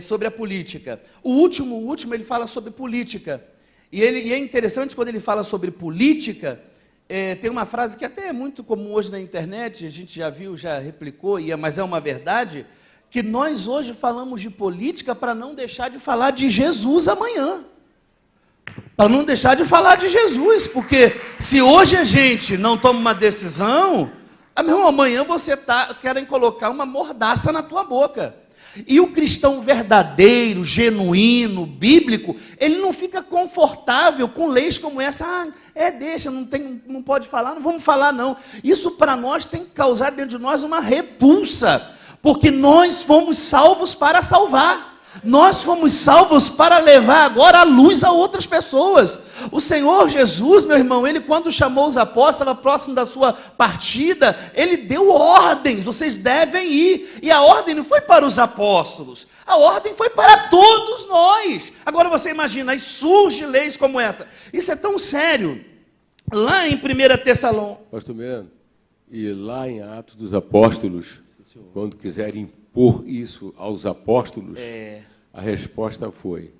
sobre a política. O último ele fala sobre política. E é interessante quando ele fala sobre política, tem uma frase que até é muito comum hoje na internet, a gente já viu, já replicou, mas é uma verdade, que nós hoje falamos de política para não deixar de falar de Jesus amanhã. Para não deixar de falar de Jesus, porque se hoje a gente não toma uma decisão, amanhã querem colocar uma mordaça na tua boca. E o cristão verdadeiro, genuíno, bíblico, ele não fica confortável com leis como essa. Deixa, não pode falar, não vamos falar não. Isso para nós tem que causar dentro de nós uma repulsa. Porque nós fomos salvos para salvar. Nós fomos salvos para levar agora a luz a outras pessoas. O Senhor Jesus, meu irmão, ele quando chamou os apóstolos, estava próximo da sua partida, ele deu ordens, vocês devem ir. E a ordem não foi para os apóstolos, a ordem foi para todos nós. Agora você imagina, aí surge leis como essa. Isso é tão sério. Lá em 1 Tessalônica... Pastor Miranda, e lá em Atos dos Apóstolos, quando quiserem impor isso aos apóstolos, a resposta foi,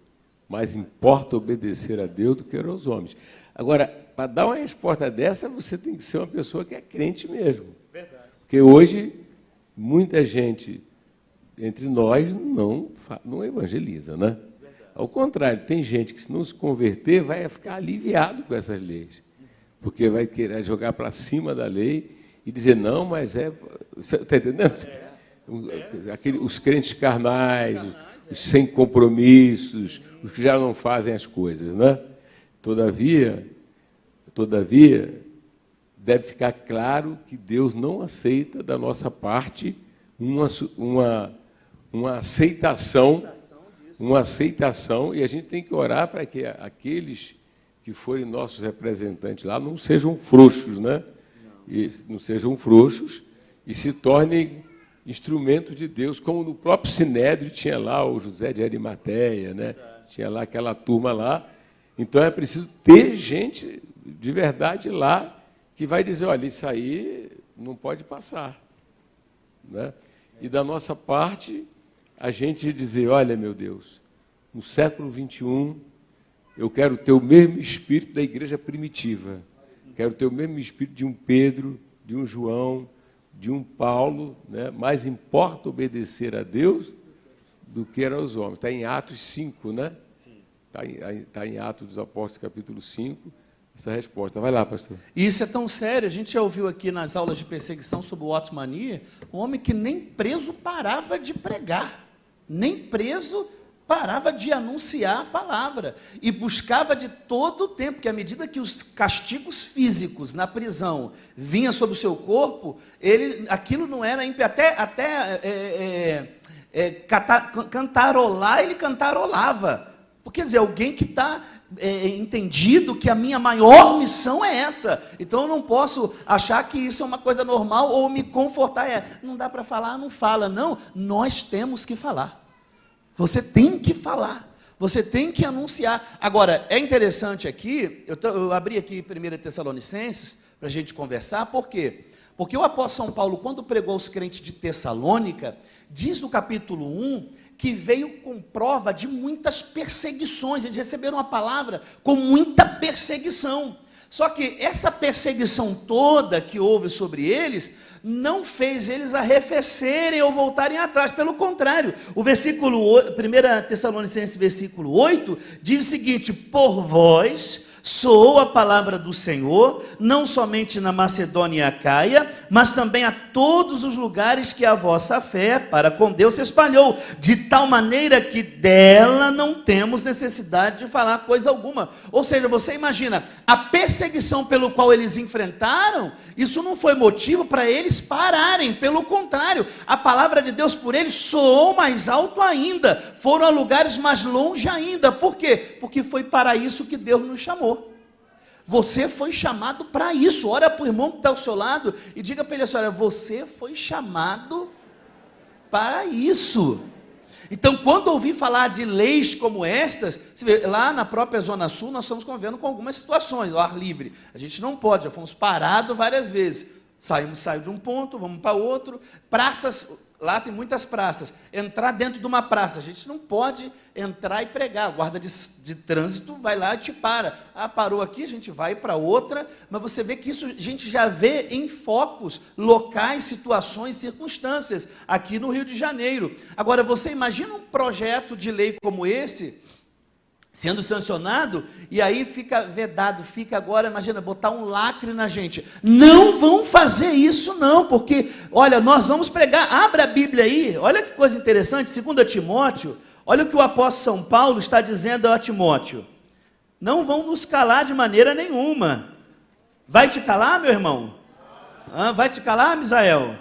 mais importa obedecer a Deus do que aos homens. Agora, para dar uma resposta dessa, você tem que ser uma pessoa que é crente mesmo. Verdade. Porque hoje, muita gente entre nós não evangeliza, né? Verdade. Ao contrário, tem gente que, se não se converter, vai ficar aliviado com essas leis, porque vai querer jogar para cima da lei e dizer, não, mas está entendendo? Os crentes carnais, os sem compromissos, os que já não fazem as coisas, né? Todavia, deve ficar claro que Deus não aceita da nossa parte uma aceitação, e a gente tem que orar para que aqueles que forem nossos representantes lá não sejam frouxos, né? Não sejam frouxos e se tornem instrumentos de Deus, como no próprio Sinédrio tinha lá o José de Arimateia, né? Tinha lá aquela turma lá. Então é preciso ter gente de verdade lá que vai dizer, olha, isso aí não pode passar, né? E da nossa parte, a gente dizer, olha, meu Deus, no século XXI, eu quero ter o mesmo espírito da igreja primitiva, quero ter o mesmo espírito de um Pedro, de um João, de um Paulo, né? Mais importa obedecer a Deus do que aos homens. Está em Atos 5, né? Está em Atos dos Apóstolos, capítulo 5, essa resposta. Vai lá, pastor. E isso é tão sério, a gente já ouviu aqui nas aulas de perseguição sobre o Otmania, um homem que nem preso parava de pregar, nem preso parava de anunciar a palavra, e buscava de todo o tempo, que à medida que os castigos físicos na prisão vinham sobre o seu corpo, aquilo não era cantarolar, ele cantarolava. Quer dizer, alguém que está entendido que a minha maior missão é essa. Então eu não posso achar que isso é uma coisa normal ou me confortar. Não dá para falar, não fala. Não, nós temos que falar. Você tem que falar. Você tem que anunciar. Agora, é interessante aqui, eu abri aqui 1 Tessalonicenses para a gente conversar. Por quê? Porque o apóstolo São Paulo, quando pregou aos crentes de Tessalônica, diz no capítulo 1, que veio com prova de muitas perseguições. Eles receberam a palavra com muita perseguição. Só que essa perseguição toda que houve sobre eles, não fez eles arrefecerem ou voltarem atrás. Pelo contrário, o versículo 1 Tessalonicenses, versículo 8, diz o seguinte: por vós soou a palavra do Senhor, não somente na Macedônia e Acaia, mas também a todos os lugares que a vossa fé para com Deus se espalhou, de tal maneira que dela não temos necessidade de falar coisa alguma. Ou seja, você imagina, a perseguição pelo qual eles enfrentaram, isso não foi motivo para eles pararem, pelo contrário, a palavra de Deus por eles soou mais alto ainda, foram a lugares mais longe ainda. Por quê? Porque foi para isso que Deus nos chamou. Você foi chamado para isso. Ora para o irmão que está ao seu lado e diga para ele assim: olha, você foi chamado para isso. Então, quando ouvir falar de leis como estas, você vê, lá na própria Zona Sul, nós estamos convivendo com algumas situações, ao ar livre. A gente não pode, já fomos parados várias vezes. Saímos de um ponto, vamos para outro. Praças, lá tem muitas praças. Entrar dentro de uma praça, a gente não pode entrar e pregar. A guarda de trânsito vai lá e te para. Ah, parou aqui, a gente vai para outra. Mas você vê que isso a gente já vê em focos, locais, situações, circunstâncias, aqui no Rio de Janeiro. Agora, você imagina um projeto de lei como esse sendo sancionado, e aí fica vedado, fica agora, imagina, botar um lacre na gente. Não vão fazer isso não, porque, olha, nós vamos pregar. Abra a Bíblia aí, olha que coisa interessante, 2 Timóteo, olha o que o apóstolo São Paulo está dizendo a Timóteo: não vão nos calar de maneira nenhuma. Vai te calar, meu irmão? Vai te calar, Misael?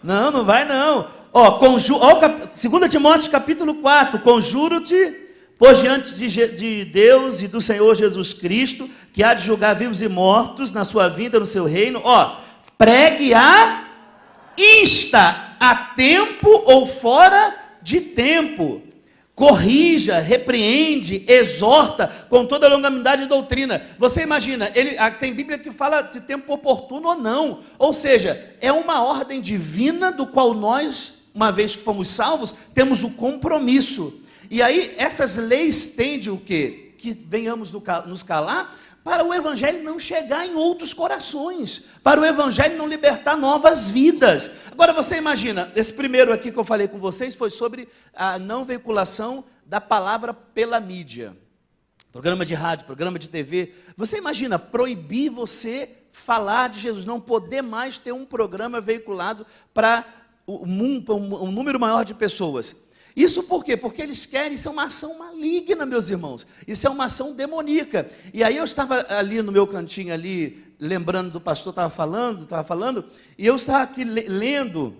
Não vai não. 2 Timóteo capítulo 4, conjuro-te, pois diante de Deus e do Senhor Jesus Cristo, que há de julgar vivos e mortos na sua vinda, no seu reino, pregue insta a tempo ou fora de tempo, corrija, repreende, exorta com toda a longanimidade de doutrina. Você imagina, tem Bíblia que fala de tempo oportuno ou não, ou seja, é uma ordem divina do qual nós, uma vez que fomos salvos, temos o compromisso. E aí, essas leis tendem o quê? Que venhamos nos calar, para o Evangelho não chegar em outros corações, para o Evangelho não libertar novas vidas. Agora, você imagina, esse primeiro aqui que eu falei com vocês foi sobre a não veiculação da palavra pela mídia. Programa de rádio, programa de TV. Você imagina proibir você falar de Jesus, não poder mais ter um programa veiculado para um número maior de pessoas. Isso por quê? Porque eles querem, isso é uma ação maligna, meus irmãos. Isso é uma ação demoníaca. E aí eu estava ali no meu cantinho ali, lembrando do pastor, estava falando, e eu estava aqui lendo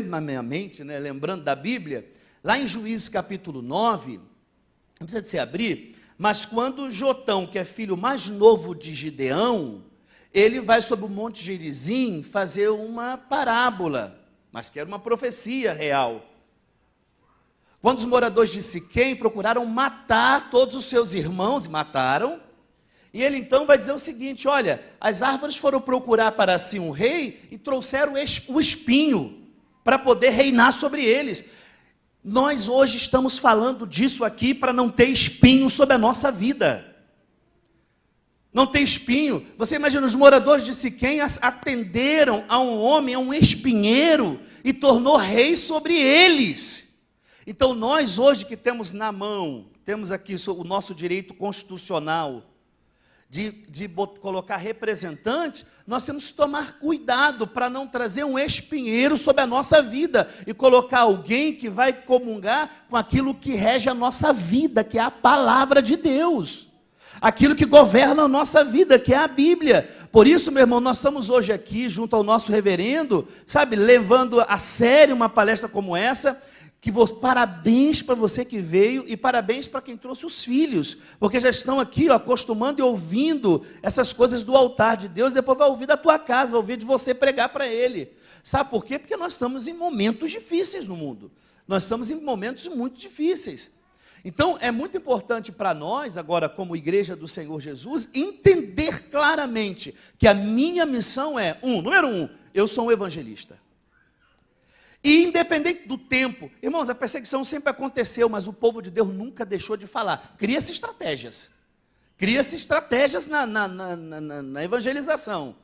na minha mente, né, lembrando da Bíblia, lá em Juízes capítulo 9, não precisa de se abrir, mas quando Jotão, que é filho mais novo de Gideão, ele vai sobre o Monte Gerizim fazer uma parábola, mas que era uma profecia real. Quando os moradores de Siquém procuraram matar todos os seus irmãos, e mataram, e ele então vai dizer o seguinte, olha, as árvores foram procurar para si um rei e trouxeram o espinho para poder reinar sobre eles. Nós hoje estamos falando disso aqui para não ter espinho sobre a nossa vida. Não tem espinho. Você imagina, os moradores de Siquém atenderam a um homem, a um espinheiro, e tornou rei sobre eles. Então nós hoje que temos na mão, temos aqui o nosso direito constitucional, de colocar representantes, nós temos que tomar cuidado para não trazer um espinheiro sobre a nossa vida e colocar alguém que vai comungar com aquilo que rege a nossa vida, que é a palavra de Deus, aquilo que governa a nossa vida, que é a Bíblia. Por isso, meu irmão, nós estamos hoje aqui, junto ao nosso reverendo, sabe, levando a sério uma palestra como essa. Parabéns para você que veio e parabéns para quem trouxe os filhos, porque já estão aqui acostumando e ouvindo essas coisas do altar de Deus, depois vai ouvir da tua casa, vai ouvir de você pregar para ele. Sabe por quê? Porque nós estamos em momentos difíceis no mundo, nós estamos em momentos muito difíceis. Então é muito importante para nós, agora como igreja do Senhor Jesus, entender claramente que a minha missão é, número um, eu sou um evangelista. E independente do tempo, irmãos, a perseguição sempre aconteceu, mas o povo de Deus nunca deixou de falar. Cria-se estratégias. Cria-se estratégias na evangelização.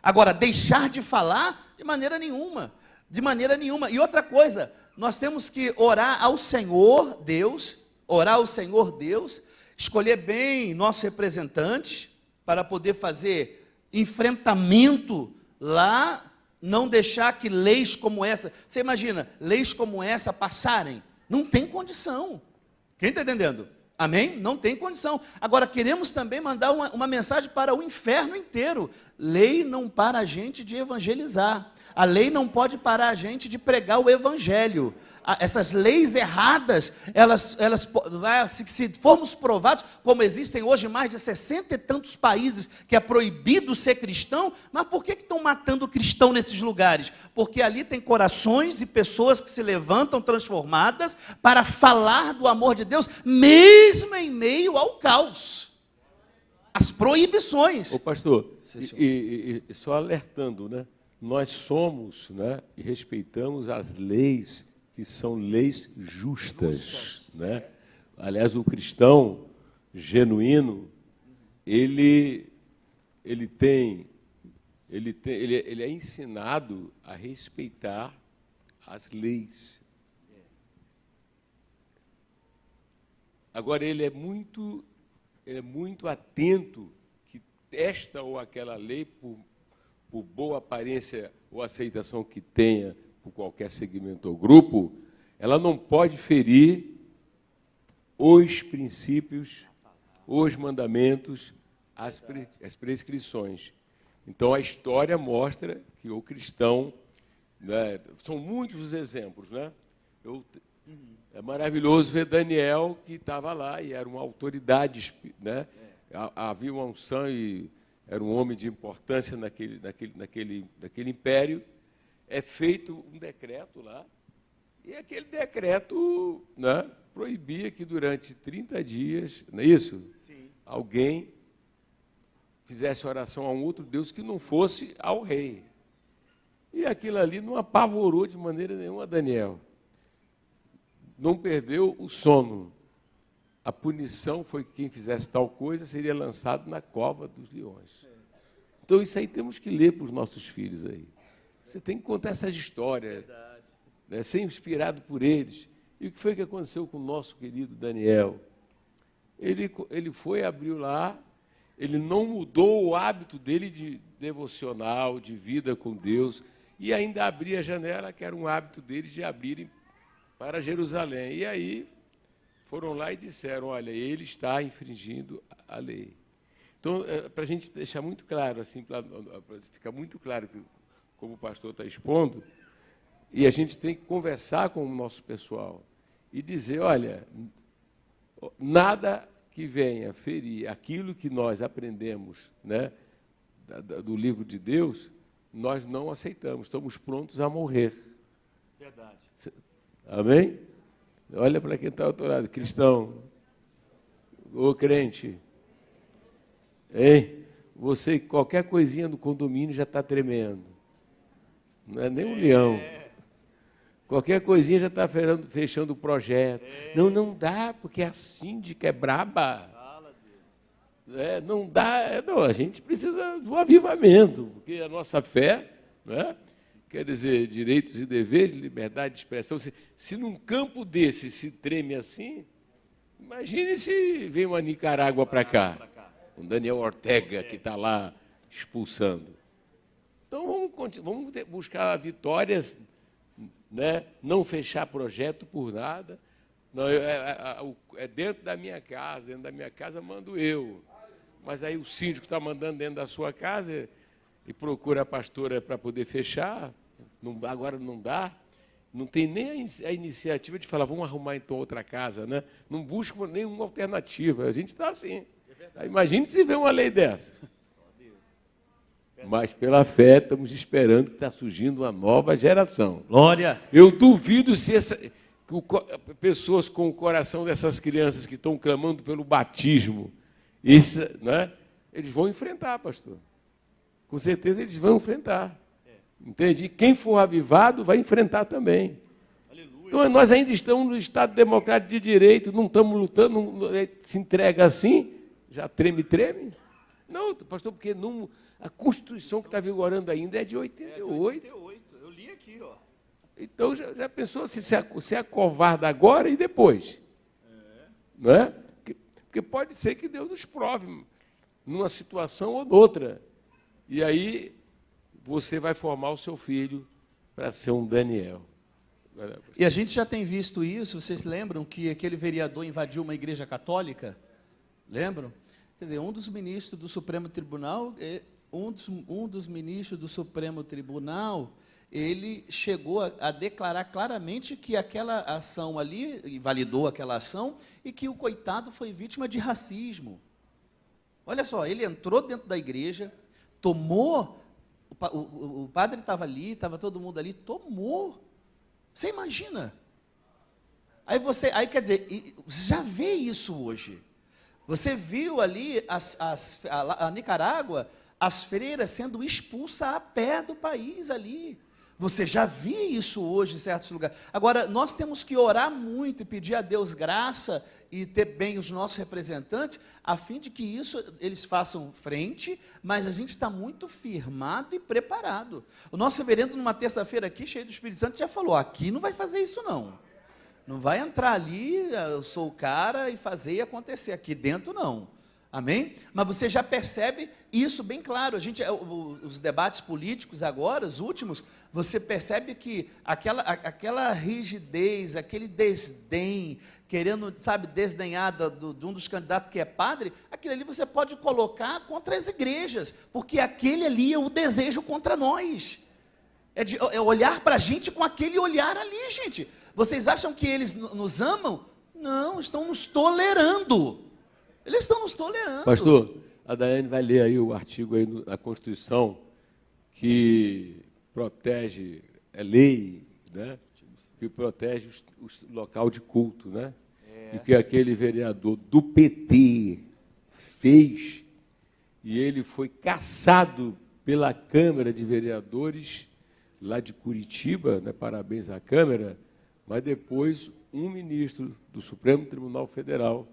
Agora, deixar de falar, de maneira nenhuma. De maneira nenhuma. E outra coisa, nós temos que orar ao Senhor Deus, escolher bem nossos representantes, para poder fazer enfrentamento lá. Não deixar que leis como essa, você imagina, leis como essa passarem, não tem condição. Quem está entendendo? Amém? Não tem condição. Agora, queremos também mandar uma mensagem para o inferno inteiro. Lei não para a gente de evangelizar. A lei não pode parar a gente de pregar o evangelho. Essas leis erradas, se formos provados, como existem hoje mais de 60 e tantos países que é proibido ser cristão, mas por que estão matando cristão nesses lugares? Porque ali tem corações e pessoas que se levantam transformadas para falar do amor de Deus, mesmo em meio ao caos. As proibições. Ô pastor, e só alertando, né? Nós somos, né, e respeitamos as leis que são leis justas, né? Aliás, o cristão genuíno, ele é ensinado a respeitar as leis. Agora, ele é muito atento que esta ou aquela lei, por boa aparência ou aceitação que tenha por qualquer segmento ou grupo, ela não pode ferir os princípios, os mandamentos, as prescrições. Então, a história mostra que o cristão, né, são muitos os exemplos, né? É maravilhoso ver Daniel, que estava lá e era uma autoridade, né? Havia uma unção e era um homem de importância naquele império. É feito um decreto lá, e aquele decreto, né, proibia que durante 30 dias, não é isso? Sim. Alguém fizesse oração a um outro Deus que não fosse ao rei. E aquilo ali não apavorou de maneira nenhuma Daniel. Não perdeu o sono. A punição foi que quem fizesse tal coisa seria lançado na cova dos leões. Então, isso aí temos que ler para os nossos filhos aí. Você tem que contar essas histórias, né, ser inspirado por eles. E o que foi que aconteceu com o nosso querido Daniel? Ele foi, abriu lá, ele não mudou o hábito dele de devocional, de vida com Deus, e ainda abria a janela, que era um hábito deles de abrirem para Jerusalém. E aí foram lá e disseram, olha, ele está infringindo a lei. Então, para a gente deixar muito claro, assim, para ficar muito claro como o pastor está expondo, e a gente tem que conversar com o nosso pessoal e dizer, olha, nada que venha ferir aquilo que nós aprendemos, né, do livro de Deus, nós não aceitamos, estamos prontos a morrer. Verdade. Amém? Olha para quem está ao teu lado, cristão, ô crente, hein? Você, qualquer coisinha no condomínio já está tremendo, não é nem um leão. Qualquer coisinha já está fechando o projeto. Não dá, porque a síndica é braba. Não dá, não, a gente precisa do avivamento, porque a nossa fé, né, quer dizer, direitos e deveres, liberdade de expressão, se num campo desse se treme assim, imagine se vem uma Nicarágua para cá, um Daniel Ortega que está lá expulsando. Então vamos buscar vitórias, né? Não fechar projeto por nada. Não, é dentro da minha casa mando eu. Mas aí o síndico está mandando dentro da sua casa e procura a pastora para poder fechar. Agora não dá. Não tem nem a iniciativa de falar, vamos arrumar então outra casa, né? Não busca nenhuma alternativa. A gente está assim. Imagine se vê uma lei dessa. Mas, pela fé, estamos esperando que está surgindo uma nova geração. Glória! Eu duvido se pessoas com o coração dessas crianças que estão clamando pelo batismo, né, eles vão enfrentar, pastor. Com certeza eles vão enfrentar. Entende? E quem for avivado vai enfrentar também. Aleluia. Então, nós ainda estamos no Estado Democrático de Direito, não estamos lutando, se entrega assim, já treme. Não, pastor, porque a Constituição que está vigorando ainda é de 88. Eu li aqui, ó. Então, já pensou se é covarde agora e depois? Não é? Porque pode ser que Deus nos prove numa situação ou noutra. E aí você vai formar o seu filho para ser um Daniel. E a gente já tem visto isso, vocês lembram que aquele vereador invadiu uma igreja católica? Lembram? Quer dizer, um dos ministros do Supremo Tribunal, ele chegou a declarar claramente que aquela ação ali, invalidou aquela ação, e que o coitado foi vítima de racismo. Olha só, ele entrou dentro da igreja, tomou, o padre estava ali, estava todo mundo ali, tomou. Você imagina? Aí quer dizer, você já vê isso hoje. Você viu ali a Nicarágua, as freiras sendo expulsas a pé do país ali. Você já viu isso hoje em certos lugares. Agora, nós temos que orar muito e pedir a Deus graça e ter bem os nossos representantes, a fim de que isso eles façam frente, mas a gente está muito firmado e preparado. O nosso reverendo, numa terça-feira aqui, cheio do Espírito Santo, já falou, aqui não vai fazer isso não. Não vai entrar ali, eu sou o cara, e fazer e acontecer. Aqui dentro, não. Amém? Mas você já percebe isso bem claro. Os debates políticos agora, os últimos, você percebe que aquela rigidez, aquele desdém, querendo, desdenhar de um dos candidatos que é padre, aquilo ali você pode colocar contra as igrejas, porque aquele ali é o desejo contra nós. É olhar para a gente com aquele olhar ali, gente. Vocês acham que eles nos amam? Não, estão nos tolerando. Eles estão nos tolerando. Pastor, a Daiane vai ler aí o artigo aí na Constituição que protege, é lei, né? Que protege o local de culto, né? E que aquele vereador do PT fez, e ele foi cassado pela Câmara de Vereadores lá de Curitiba, né? Parabéns à Câmara, mas depois um ministro do Supremo Tribunal Federal,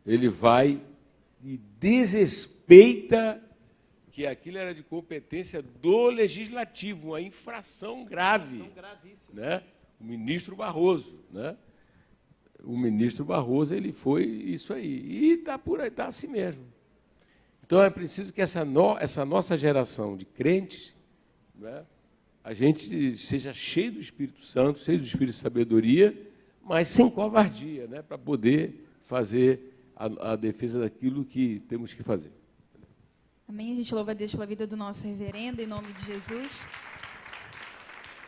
ele vai e desrespeita que aquilo era de competência do Legislativo, uma infração grave, né? O ministro Barroso, né? o ministro Barroso, ele foi isso aí. E está por aí, está assim mesmo. Então, é preciso que essa nossa geração de crentes, né, a gente seja cheio do Espírito Santo, cheio do Espírito de sabedoria, mas sem covardia, né, para poder fazer a defesa daquilo que temos que fazer. Amém? A gente louva a Deus pela vida do nosso reverendo, em nome de Jesus.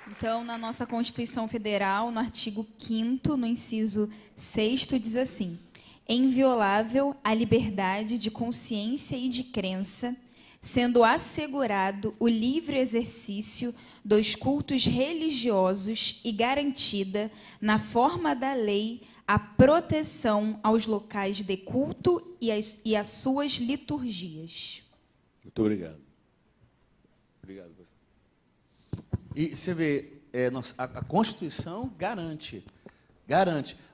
Então, na nossa Constituição Federal, no artigo 5º, no inciso 6º, diz assim: é inviolável a liberdade de consciência e de crença, sendo assegurado o livre exercício dos cultos religiosos e garantida, na forma da lei, a proteção aos locais de culto e às suas liturgias. Muito obrigado. Obrigado. E você vê, a Constituição garante.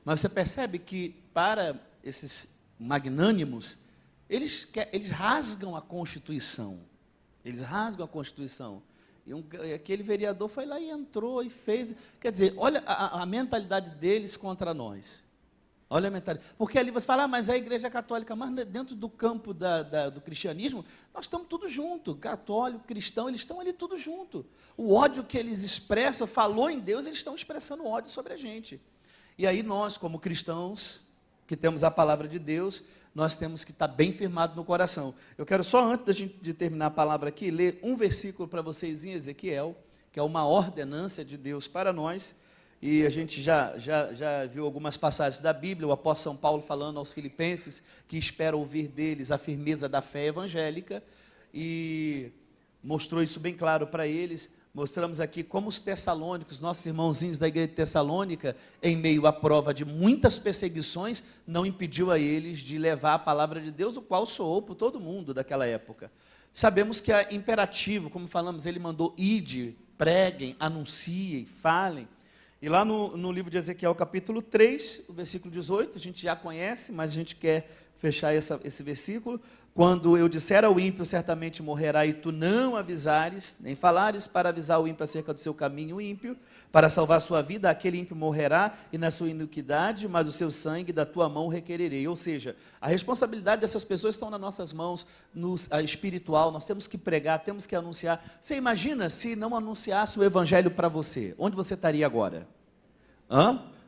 Mas você percebe que, para esses magnânimos, eles rasgam a Constituição. Eles rasgam a Constituição. E aquele vereador foi lá e entrou e fez. Quer dizer, olha a mentalidade deles contra nós. Olha a mentalidade. Porque ali você fala, mas é a Igreja Católica, mas dentro do campo do cristianismo, nós estamos todos juntos. Católico, cristão, eles estão ali tudo junto. O ódio que eles expressam, falou em Deus, eles estão expressando ódio sobre a gente. E aí nós, como cristãos, que temos a palavra de Deus, nós temos que estar bem firmado no coração. Eu quero só, antes de terminar a palavra aqui, ler um versículo para vocês em Ezequiel, que é uma ordenância de Deus para nós. E a gente já viu algumas passagens da Bíblia, o apóstolo São Paulo falando aos filipenses que espera ouvir deles a firmeza da fé evangélica, e mostrou isso bem claro para eles. Mostramos aqui como os tessalônicos, nossos irmãozinhos da igreja de Tessalônica, em meio à prova de muitas perseguições, não impediu a eles de levar a palavra de Deus, o qual soou por todo mundo daquela época. Sabemos que é imperativo, como falamos, ele mandou: ide, preguem, anunciem, falem. E lá no livro de Ezequiel, capítulo 3, o versículo 18, a gente já conhece, mas a gente quer fechar esse versículo. Quando eu disser ao ímpio, certamente morrerá, e tu não avisares, nem falares para avisar o ímpio acerca do seu caminho ímpio, para salvar sua vida, aquele ímpio morrerá, e na sua iniquidade, mas o seu sangue da tua mão requererei. Ou seja, a responsabilidade dessas pessoas estão nas nossas mãos, a espiritual. Nós temos que pregar, temos que anunciar. Você imagina se não anunciasse o evangelho para você? Onde você estaria agora?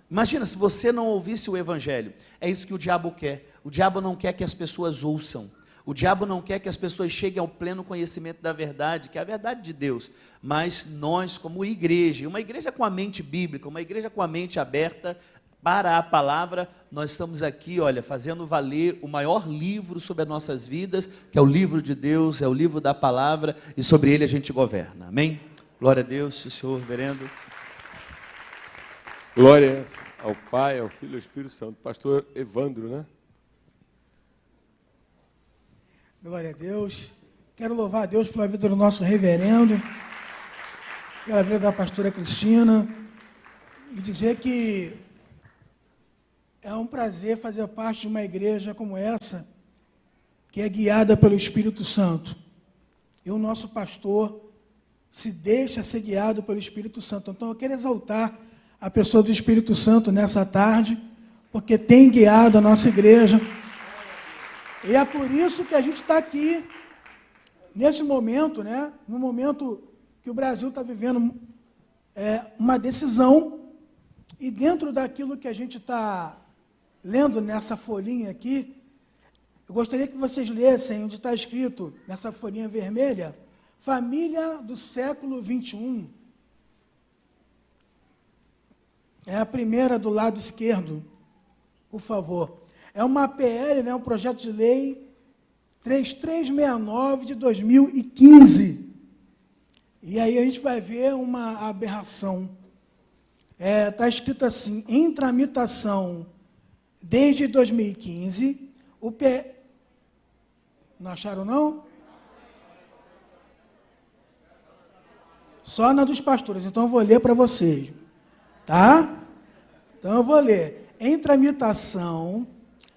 Imagina se você não ouvisse o evangelho. É isso que o diabo quer. O diabo não quer que as pessoas ouçam. O diabo não quer que as pessoas cheguem ao pleno conhecimento da verdade, que é a verdade de Deus. Mas nós, como igreja, uma igreja com a mente bíblica, uma igreja com a mente aberta para a palavra, nós estamos aqui, olha, fazendo valer o maior livro sobre as nossas vidas, que é o livro de Deus, é o livro da palavra, e sobre ele a gente governa. Amém? Glória a Deus, Senhor reverendo. Glória ao Pai, ao Filho e ao Espírito Santo. Pastor Evandro, né? Glória a Deus. Quero louvar a Deus pela vida do nosso reverendo, pela vida da pastora Cristina, e dizer que é um prazer fazer parte de uma igreja como essa, que é guiada pelo Espírito Santo. E o nosso pastor se deixa ser guiado pelo Espírito Santo. Então eu quero exaltar a pessoa do Espírito Santo nessa tarde, porque tem guiado a nossa igreja. E é por isso que a gente está aqui, nesse momento, né, no momento que o Brasil está vivendo uma decisão, e dentro daquilo que a gente está lendo nessa folhinha aqui, eu gostaria que vocês lessem onde está escrito, nessa folhinha vermelha, família do século 21. É a primeira do lado esquerdo, por favor. É uma PL, né, um projeto de lei 3369 de 2015. E aí a gente vai ver uma aberração. Está escrito assim: em tramitação desde 2015, o Não acharam, não? Só na dos pastores, então eu vou ler para vocês. Tá? Então eu vou ler. Em tramitação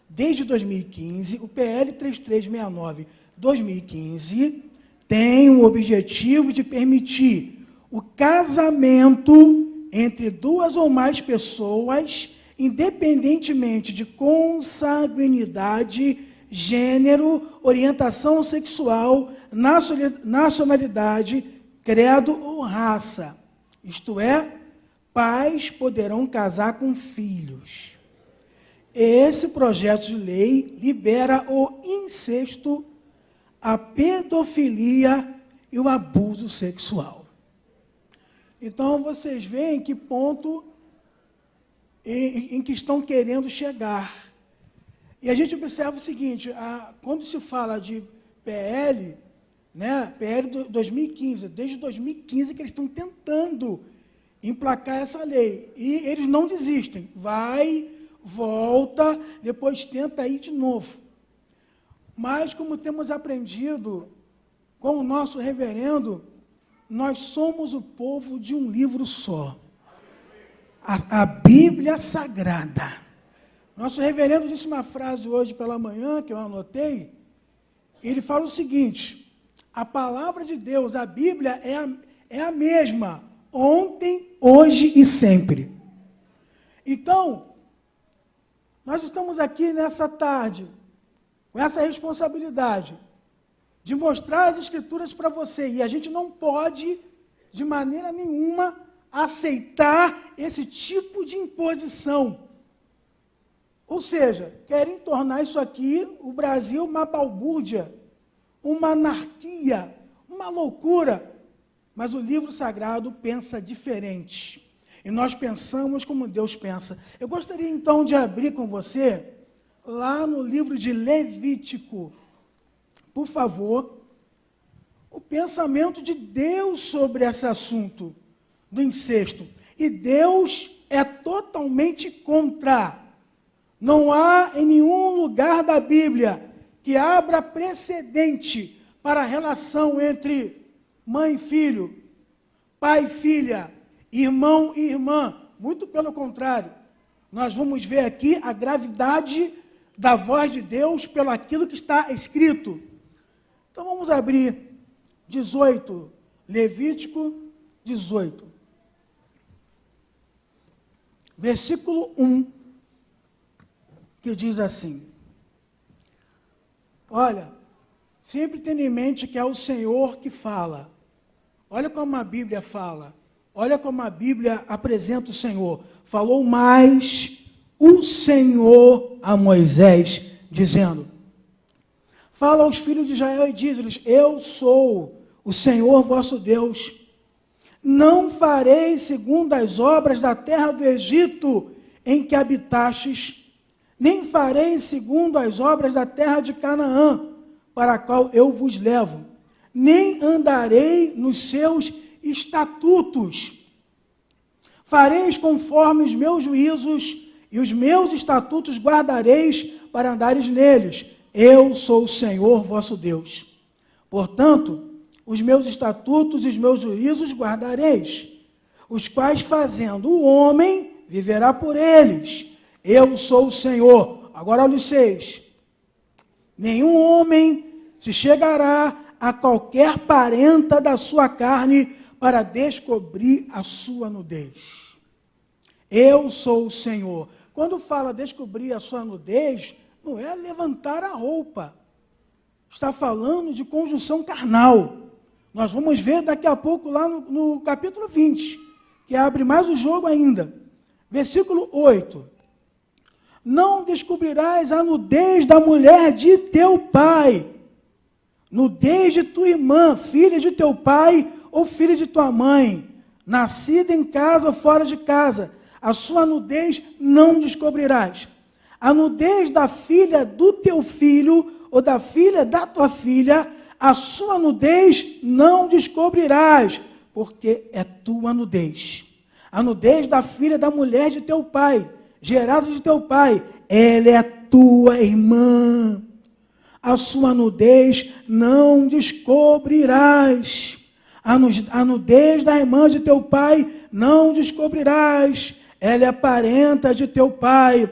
desde 2015, o PL 3369/2015 tem o objetivo de permitir o casamento entre duas ou mais pessoas independentemente de consanguinidade, gênero, orientação sexual, nacionalidade, credo ou raça. Isto é, pais poderão casar com filhos. Esse projeto de lei libera o incesto, a pedofilia e o abuso sexual. Então, vocês veem que ponto em que estão querendo chegar. E a gente observa o seguinte, quando se fala de PL, né, PL 2015, desde 2015 que eles estão tentando emplacar essa lei. E eles não desistem. Vai, volta, depois tenta ir de novo. Mas, como temos aprendido com o nosso reverendo, nós somos o povo de um livro só. A Bíblia Sagrada. Nosso reverendo disse uma frase hoje pela manhã, que eu anotei. Ele fala o seguinte, a palavra de Deus, a Bíblia, é a mesma, ontem, hoje e sempre. Então, nós estamos aqui nessa tarde, com essa responsabilidade de mostrar as Escrituras para você. E a gente não pode, de maneira nenhuma, aceitar esse tipo de imposição. Ou seja, querem tornar isso aqui, o Brasil, uma balbúrdia, uma anarquia, uma loucura. Mas o livro sagrado pensa diferente. E nós pensamos como Deus pensa. Eu gostaria, então, de abrir com você, lá no livro de Levítico, por favor, o pensamento de Deus sobre esse assunto do incesto. E Deus é totalmente contra. Não há em nenhum lugar da Bíblia que abra precedente para a relação entre mãe e filho, pai e filha, irmão e irmã. Muito pelo contrário. Nós vamos ver aqui a gravidade da voz de Deus pelo aquilo que está escrito. Então vamos abrir 18, Levítico 18. Versículo 1, que diz assim, olha, sempre tenha em mente que é o Senhor que fala. Olha como a Bíblia fala, olha como a Bíblia apresenta o Senhor. Falou mais o Senhor a Moisés, dizendo, fala aos filhos de Israel e diz-lhes, eu sou o Senhor vosso Deus. Não farei segundo as obras da terra do Egito em que habitastes, nem farei segundo as obras da terra de Canaã, para a qual eu vos levo, nem andarei nos seus estatutos. Fareis conforme os meus juízos, e os meus estatutos guardareis para andares neles. Eu sou o Senhor vosso Deus. Portanto, os meus estatutos e os meus juízos guardareis, os quais fazendo o homem, viverá por eles. Eu sou o Senhor. Agora olha os 6. Nenhum homem se chegará a qualquer parenta da sua carne para descobrir a sua nudez. Eu sou o Senhor. Quando fala descobrir a sua nudez, não é levantar a roupa. Está falando de conjunção carnal. Nós vamos ver daqui a pouco lá no capítulo 20, que abre mais o jogo ainda. Versículo 8. Não descobrirás a nudez da mulher de teu pai, nudez de tua irmã, filha de teu pai ou filha de tua mãe, nascida em casa ou fora de casa. A sua nudez não descobrirás. A nudez da filha do teu filho ou da filha da tua filha, a sua nudez não descobrirás, porque é tua nudez. A nudez da filha da mulher de teu pai, gerada de teu pai, ela é tua irmã. A sua nudez não descobrirás. A nudez da irmã de teu pai não descobrirás. Ela é parenta de teu pai.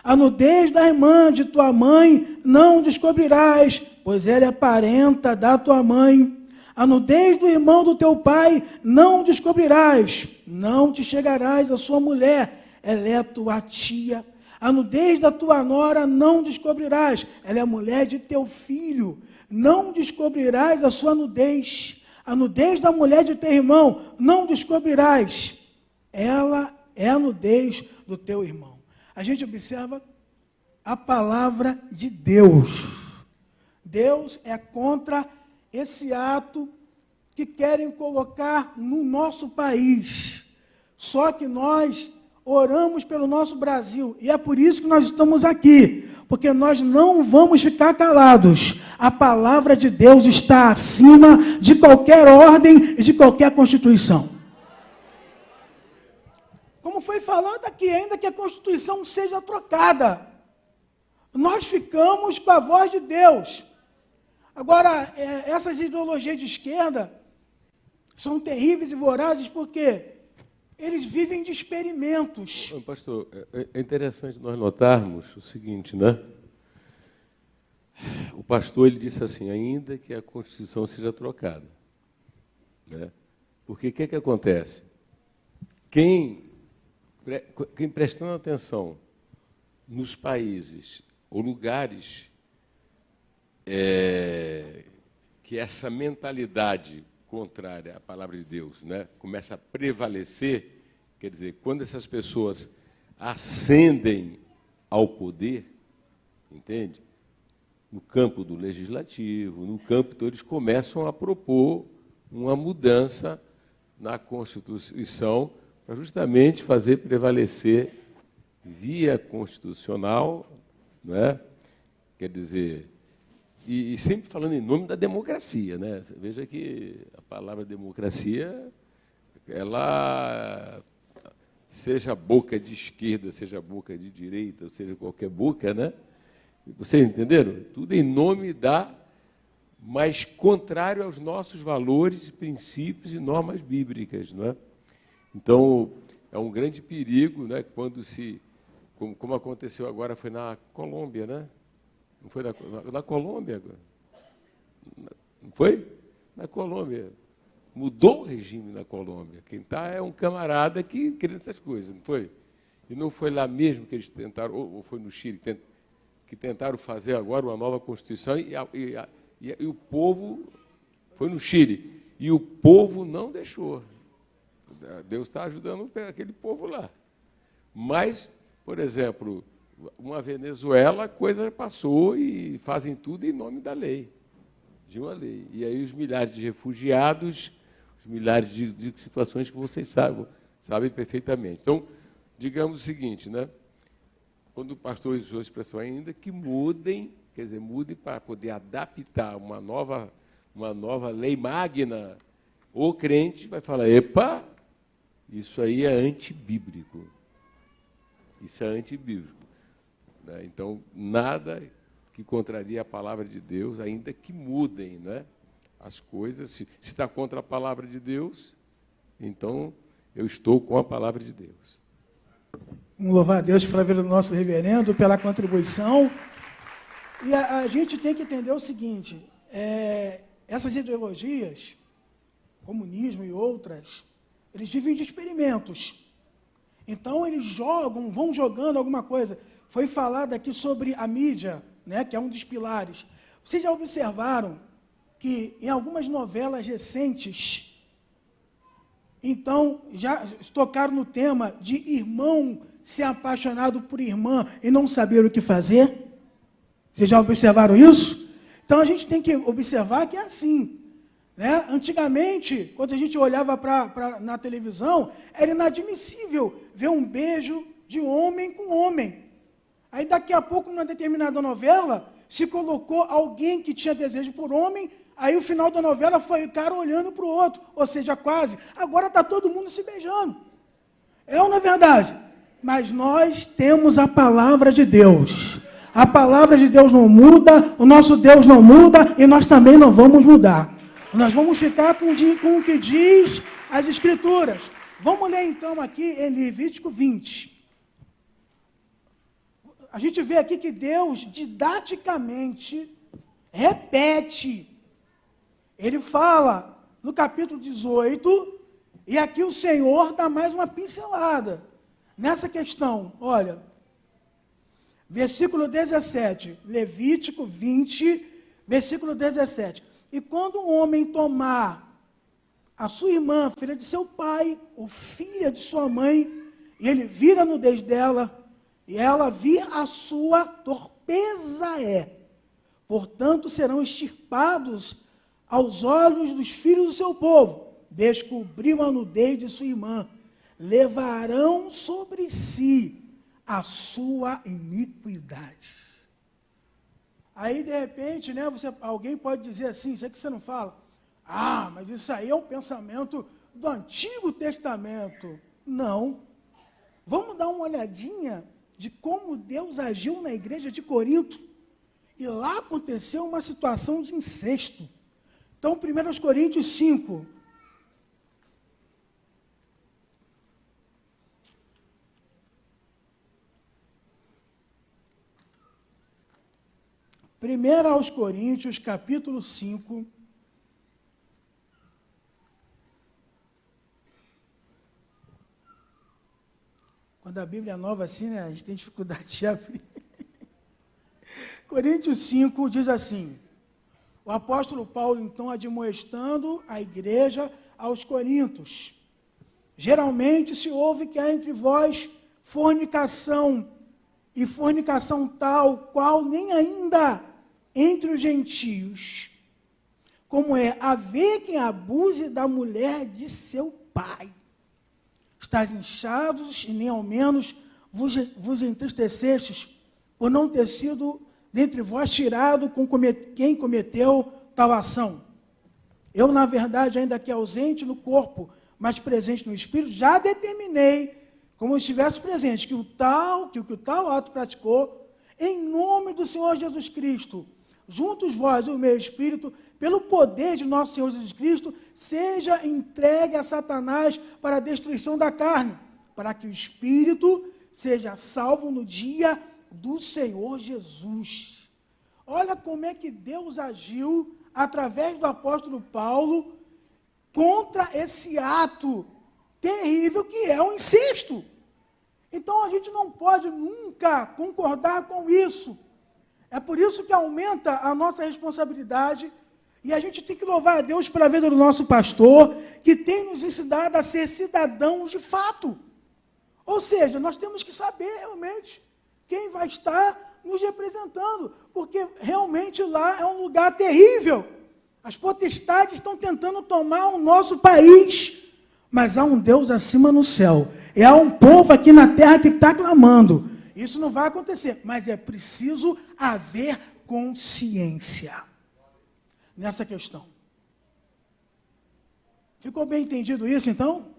A nudez da irmã de tua mãe não descobrirás, pois ela é parenta da tua mãe. A nudez do irmão do teu pai não descobrirás. Não te chegarás à sua mulher. ela é tua tia. A nudez da tua nora não descobrirás, ela é a mulher de teu filho. Não descobrirás a sua nudez. A nudez da mulher de teu irmão não descobrirás. Ela é a nudez do teu irmão. A gente observa a palavra de Deus. Deus é contra esse ato que querem colocar no nosso país. Só que nós oramos pelo nosso Brasil, e é por isso que nós estamos aqui, porque nós não vamos ficar calados. A palavra de Deus está acima de qualquer ordem e de qualquer constituição. Como foi falado aqui, ainda que a Constituição seja trocada, nós ficamos com a voz de Deus. Agora, essas ideologias de esquerda são terríveis e vorazes porque eles vivem de experimentos. Pastor, é interessante nós notarmos o seguinte, né? O pastor ele disse assim, ainda que a Constituição seja trocada, né? Porque o que é que acontece? Quem prestando atenção nos países ou lugares que essa mentalidade contrária à palavra de Deus, né, começa a prevalecer, quer dizer, quando essas pessoas ascendem ao poder, entende? No campo do legislativo, no campo, então eles começam a propor uma mudança na Constituição para justamente fazer prevalecer via constitucional, não é? Quer dizer, e sempre falando em nome da democracia, né? Você veja que a palavra democracia, ela, seja boca de esquerda, seja boca de direita, seja qualquer boca, né? Vocês entenderam? Tudo em nome da, mas contrário aos nossos valores, princípios e normas bíblicas, não é? Então, é um grande perigo, né, quando se, como aconteceu agora, foi na Colômbia, né? Não foi na Colômbia? Não foi? Na Colômbia. Mudou o regime na Colômbia. Quem está é um camarada que queria essas coisas, não foi? E não foi lá mesmo que eles tentaram, ou foi no Chile, que tentaram fazer agora uma nova Constituição, e o povo, foi no Chile, e o povo não deixou. Deus está ajudando aquele povo lá. Mas, por exemplo, uma Venezuela, a coisa passou e fazem tudo em nome da lei, de uma lei. E aí os milhares de refugiados, os milhares de situações que vocês sabem perfeitamente. Então, digamos o seguinte, né? Quando o pastor usou a expressão ainda que mudem, quer dizer, mudem para poder adaptar uma nova lei magna, o crente vai falar, epa, isso aí é antibíblico. Isso é antibíblico. Né? Então, nada que contraria a palavra de Deus, ainda que mudem, né, as coisas. Se está contra a palavra de Deus, então eu estou com a palavra de Deus. Vamos louvar a Deus pela vida do nosso reverendo, pela contribuição. E a gente tem que entender o seguinte, essas ideologias, comunismo e outras, eles vivem de experimentos. Então, eles vão jogando alguma coisa. Foi falado aqui sobre a mídia, né, que é um dos pilares. Vocês já observaram que em algumas novelas recentes, então, já tocaram no tema de irmão ser apaixonado por irmã e não saber o que fazer? Vocês já observaram isso? Então, a gente tem que observar que é assim. Né? Antigamente, quando a gente olhava na televisão, era inadmissível ver um beijo de homem com homem. Aí, daqui a pouco, numa determinada novela, se colocou alguém que tinha desejo por homem, aí o final da novela foi o cara olhando para o outro, ou seja, quase. Agora está todo mundo se beijando. É ou não é verdade? Mas nós temos a palavra de Deus. A palavra de Deus não muda, o nosso Deus não muda e nós também não vamos mudar. Nós vamos ficar com o que diz as Escrituras. Vamos ler então aqui em Levítico 20. A gente vê aqui que Deus didaticamente repete. Ele fala no capítulo 18, e aqui o Senhor dá mais uma pincelada. Nessa questão, olha, versículo 17, Levítico 20, versículo 17. E quando um homem tomar a sua irmã, filha de seu pai, ou filha de sua mãe, e ele vir a nudez dela, e ela vir a sua torpeza portanto, serão extirpados aos olhos dos filhos do seu povo, descobriu a nudez de sua irmã, levarão sobre si a sua iniquidade. Aí, de repente, né, alguém pode dizer assim, isso é que você não fala. Ah, mas isso aí é o pensamento do Antigo Testamento. Não. Vamos dar uma olhadinha de como Deus agiu na igreja de Corinto. E lá aconteceu uma situação de incesto. Então, 1 Coríntios 5. Primeiro aos Coríntios, capítulo 5. Quando a Bíblia é nova assim, né, a gente tem dificuldade de abrir. Coríntios 5 diz assim, o apóstolo Paulo, então, admoestando a igreja aos coríntios. Geralmente se ouve que há entre vós fornicação, e fornicação tal, qual nem ainda entre os gentios, como é haver quem abuse da mulher de seu pai. Estais inchados e nem ao menos vos entristecestes por não ter sido dentre vós tirado com quem cometeu tal ação. Eu, na verdade, ainda que ausente no corpo, mas presente no espírito, já determinei, como estivesse presente, que o tal ato praticou, em nome do Senhor Jesus Cristo, juntos vós, o meu espírito, pelo poder de nosso Senhor Jesus Cristo, seja entregue a Satanás para a destruição da carne, para que o espírito seja salvo no dia do Senhor Jesus. Olha como é que Deus agiu através do apóstolo Paulo contra esse ato terrível que é o incesto. Então a gente não pode nunca concordar com isso. É por isso que aumenta a nossa responsabilidade e a gente tem que louvar a Deus pela vida do nosso pastor, que tem nos ensinado a ser cidadãos de fato. Ou seja, nós temos que saber realmente quem vai estar nos representando, porque realmente lá é um lugar terrível. As potestades estão tentando tomar o nosso país, mas há um Deus acima no céu, e há um povo aqui na terra que está clamando. Isso não vai acontecer, mas é preciso haver consciência nessa questão. Ficou bem entendido isso, então?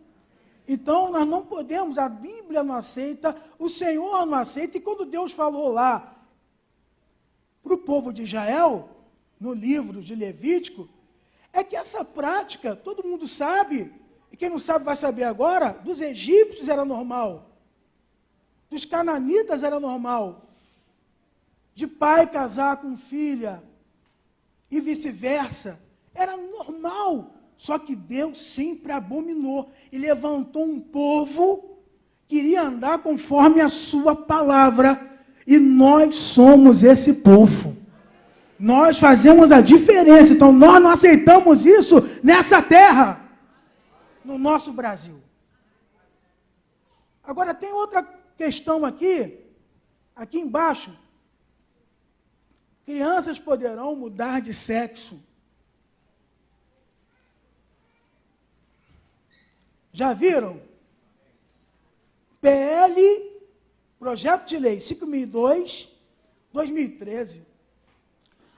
Então, nós não podemos, a Bíblia não aceita, o Senhor não aceita, e quando Deus falou lá para o povo de Israel, no livro de Levítico, é que essa prática, todo mundo sabe, e quem não sabe vai saber agora, dos egípcios era normal, dos cananitas era normal, de pai casar com filha, e vice-versa, era normal. Só que Deus sempre abominou e levantou um povo que iria andar conforme a sua palavra. E nós somos esse povo. Nós fazemos a diferença. Então, nós não aceitamos isso nessa terra, no nosso Brasil. Agora, tem outra questão aqui embaixo. Crianças poderão mudar de sexo. Já viram? PL, Projeto de Lei 5.002, 2013.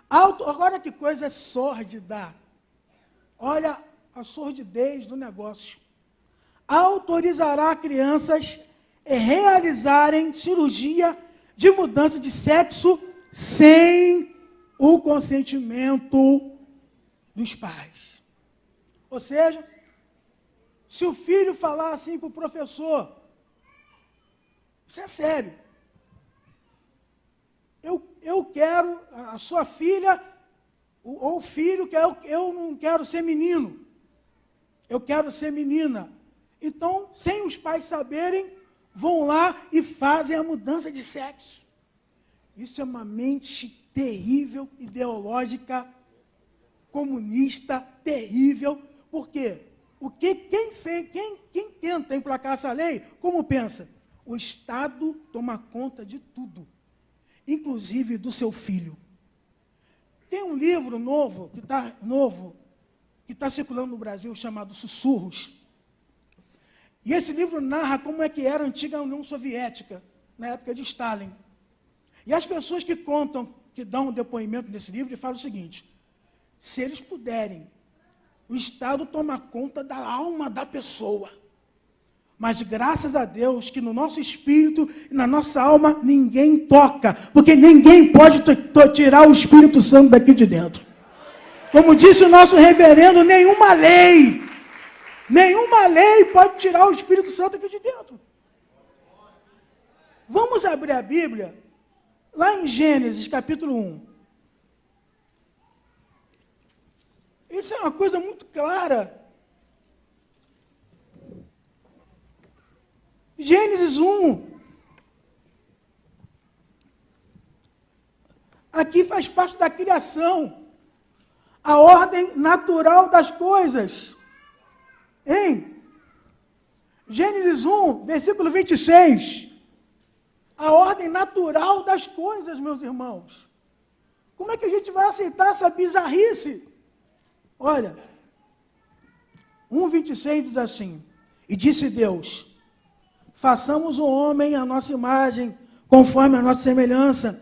Agora que coisa sórdida. Olha a sordidez do negócio. Autorizará crianças a realizarem cirurgia de mudança de sexo sem o consentimento dos pais. Ou seja, se o filho falar assim para o professor, isso é sério. Eu quero, a sua filha, ou o filho, que eu não quero ser menino, eu quero ser menina. Então, sem os pais saberem, vão lá e fazem a mudança de sexo. Isso é uma mente terrível, ideológica, comunista, terrível. Por quê? Quem tenta emplacar essa lei, como pensa? O Estado toma conta de tudo, inclusive do seu filho. Tem um livro novo, que está circulando no Brasil, chamado Sussurros. E esse livro narra como é que era a antiga União Soviética, na época de Stalin. E as pessoas que contam, que dão um depoimento nesse livro, falam o seguinte: se eles puderem, o Estado toma conta da alma da pessoa. Mas graças a Deus que no nosso espírito e na nossa alma ninguém toca, porque ninguém pode tirar o Espírito Santo daqui de dentro. Como disse o nosso reverendo, nenhuma lei pode tirar o Espírito Santo aqui de dentro. Vamos abrir a Bíblia, lá em Gênesis, capítulo 1. Isso é uma coisa muito clara. Gênesis 1. Aqui faz parte da criação. A ordem natural das coisas. Hein? Gênesis 1, versículo 26. A ordem natural das coisas, meus irmãos. Como é que a gente vai aceitar essa bizarrice? Olha, 1,26 diz assim: e disse Deus: façamos o homem à nossa imagem, conforme a nossa semelhança,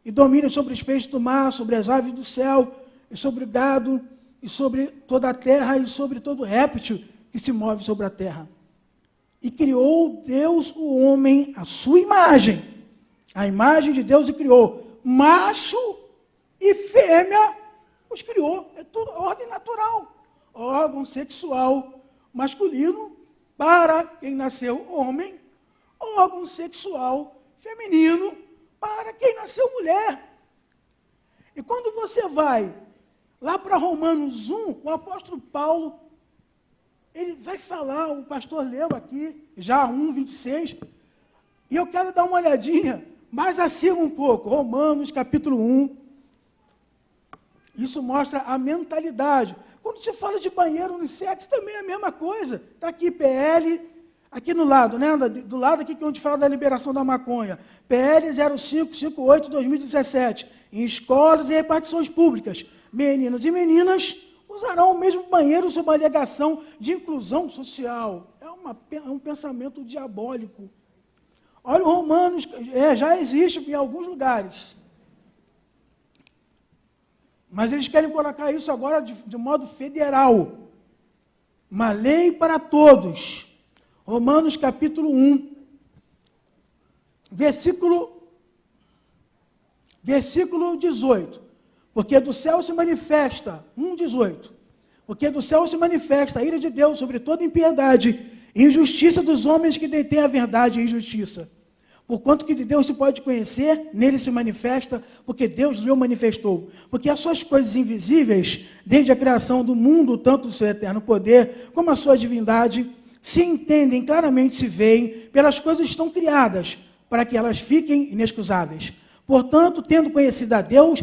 e domine sobre os peixes do mar, sobre as aves do céu, e sobre o gado, e sobre toda a terra, e sobre todo réptil que se move sobre a terra. E criou Deus o homem à sua imagem. A imagem de Deus o criou. Macho e fêmea os criou. É tudo ordem natural. Órgão sexual masculino para quem nasceu homem. Órgão sexual feminino para quem nasceu mulher. E quando você vai lá para Romanos 1, o apóstolo Paulo, ele vai falar, o pastor leu aqui, já 1,26, e eu quero dar uma olhadinha mais acima um pouco, Romanos capítulo 1. Isso mostra a mentalidade. Quando você fala de banheiro unissex, também é a mesma coisa. Está aqui PL, aqui no lado, né? Do lado aqui que é onde fala da liberação da maconha. PL 0558/2017. Em escolas e repartições públicas, meninos e meninas usarão o mesmo banheiro sob a alegação de inclusão social. É um pensamento diabólico. Olha o Romanos, já existe em alguns lugares. Mas eles querem colocar isso agora de modo federal. Uma lei para todos. Romanos capítulo 1, versículo 18. Porque do céu se manifesta, 1,18. Porque do céu se manifesta a ira de Deus sobre toda impiedade e injustiça dos homens que detêm a verdade e a injustiça. Porquanto que de Deus se pode conhecer, nele se manifesta, porque Deus lhe o manifestou. Porque as suas coisas invisíveis, desde a criação do mundo, tanto o seu eterno poder, como a sua divindade, se entendem claramente, se veem, pelas coisas que estão criadas, para que elas fiquem inexcusáveis. Portanto, tendo conhecido a Deus,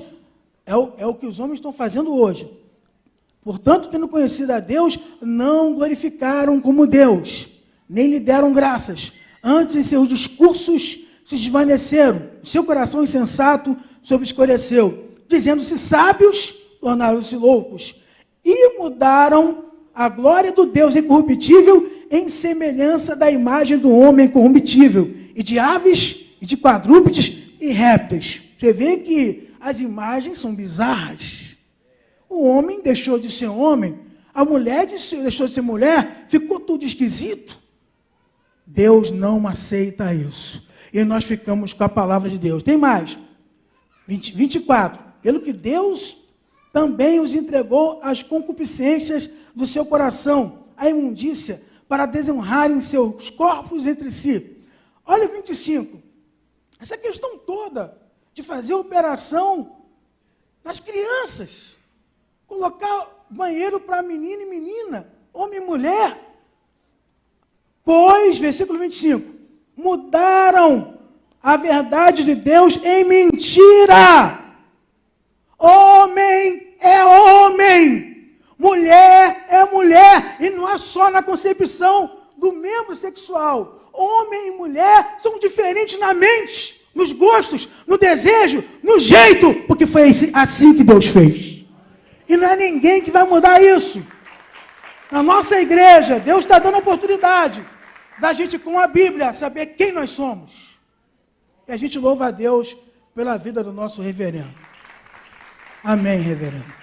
é o que os homens estão fazendo hoje. Portanto, tendo conhecido a Deus, não glorificaram como Deus, nem lhe deram graças. Antes, em seus discursos, se desvaneceram. O seu coração insensato se obscureceu. Dizendo-se sábios, tornaram-se loucos. E mudaram a glória do Deus incorruptível em semelhança da imagem do homem corruptível, e de aves, e de quadrúpedes, e répteis. Você vê que as imagens são bizarras. O homem deixou de ser homem, a mulher deixou de ser mulher, ficou tudo esquisito. Deus não aceita isso. E nós ficamos com a palavra de Deus. Tem mais. 24. Pelo que Deus também os entregou às concupiscências do seu coração, à imundícia, para desonrarem seus corpos entre si. Olha o 25. Essa questão toda de fazer operação nas crianças, colocar banheiro para menino e menina, homem e mulher, pois, versículo 25, mudaram a verdade de Deus em mentira. Homem é homem, mulher é mulher, e não é só na concepção do membro sexual. Homem e mulher são diferentes na mente, nos gostos, no desejo, no jeito, porque foi assim que Deus fez. E não é ninguém que vai mudar isso. Na nossa igreja, Deus está dando a oportunidade da gente, com a Bíblia, saber quem nós somos. E a gente louva a Deus pela vida do nosso reverendo. Amém, reverendo.